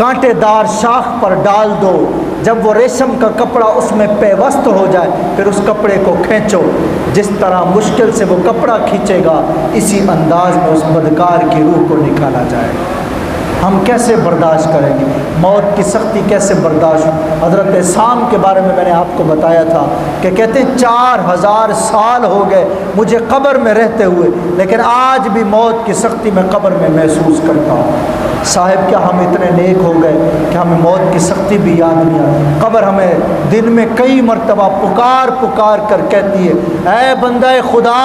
کانٹے دار شاخ پر ڈال دو، جب وہ ریشم کا کپڑا اس میں پیوست ہو جائے پھر اس کپڑے کو کھینچو۔ جس طرح مشکل سے وہ کپڑا کھینچے گا اسی انداز میں اس بدکار کی روح کو نکالا جائے گا۔ ہم کیسے برداشت کریں گے؟ موت کی سختی کیسے برداشت؟ حضرت سام کے بارے میں نے آپ کو بتایا تھا کہ کہتے ہیں 4000 سال ہو گئے مجھے قبر میں رہتے ہوئے، لیکن آج بھی موت کی سختی میں قبر میں محسوس کرتا ہوں۔ صاحب کیا ہم اتنے نیک ہو گئے کہ ہمیں موت کی سختی بھی یاد نہیں آتی؟ قبر ہمیں دن میں کئی مرتبہ پکار پکار کر کہتی ہے، اے بندہ خدا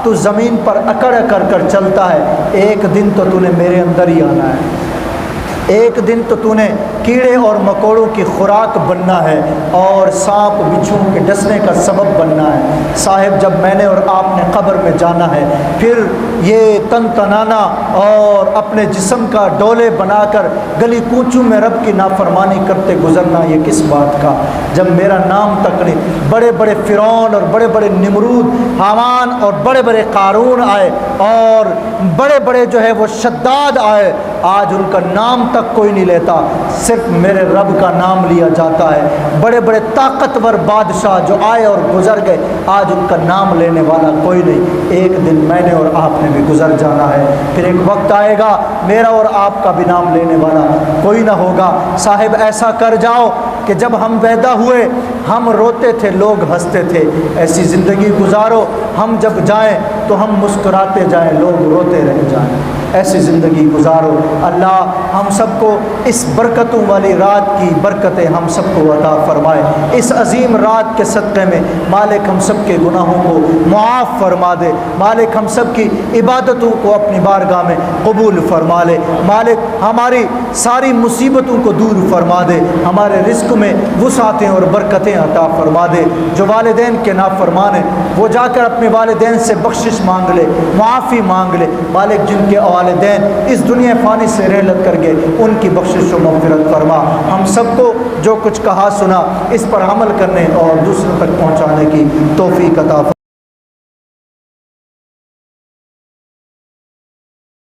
تو زمین پر اکڑ اکڑ کر چلتا ہے، ایک دن تو تو نے میرے اندر ہی آنا ہے، ایک دن تو تو نے کیڑے اور مکوڑوں کی خوراک بننا ہے اور سانپ بچھو کے ڈسنے کا سبب بننا ہے۔ صاحب جب میں نے اور آپ نے قبر میں جانا ہے پھر یہ تن تنانا اور اپنے جسم کا ڈولے بنا کر گلی کوچوں میں رب کی نافرمانی کرتے گزرنا، یہ کس بات کا؟ جب میرا نام تک نہیں، بڑے بڑے فرعون اور بڑے بڑے نمرود، حامان اور بڑے بڑے قارون آئے اور بڑے بڑے جو ہے وہ شداد آئے، آج ان کا نام تک کوئی نہیں لیتا، صرف میرے رب کا نام لیا جاتا ہے۔ بڑے بڑے طاقتور بادشاہ جو آئے اور گزر گئے، آج ان کا نام لینے والا کوئی نہیں۔ ایک دن میں نے اور آپ نے بھی گزر جانا ہے، پھر ایک وقت آئے گا میرا اور آپ کا بھی نام لینے والا کوئی نہ ہوگا۔ صاحب ایسا کر جاؤ کہ جب ہم پیدا ہوئے ہم روتے تھے، لوگ ہنستے تھے، ایسی زندگی گزارو ہم جب جائیں تو ہم مسکراتے جائیں، لوگ روتے رہ جائیں، ایسی زندگی گزارو۔ اللہ ہم سب کو اس برکتوں والی رات کی برکتیں ہم سب کو عطا فرمائے۔ اس عظیم رات کے صدقے میں مالک ہم سب کے گناہوں کو معاف فرما دے، مالک ہم سب کی عبادتوں کو اپنی بارگاہ میں قبول فرما لے، مالک ہماری ساری مصیبتوں کو دور فرما دے، ہمارے رزق میں وسعتیں اور برکتیں عطا فرما دے۔ جو والدین کے نافرمان ہیں وہ جا کر اپنے والدین سے بخشش مانگ لے، معافی مانگ لے، مالک جن کے والدین اس دنیا فانی سے رحلت کر گئے ان کی بخشش و مغفرت فرما۔ ہم سب کو جو کچھ کہا سنا اس پر عمل کرنے اور دوسروں تک پہنچانے کی توفیق عطا فرما۔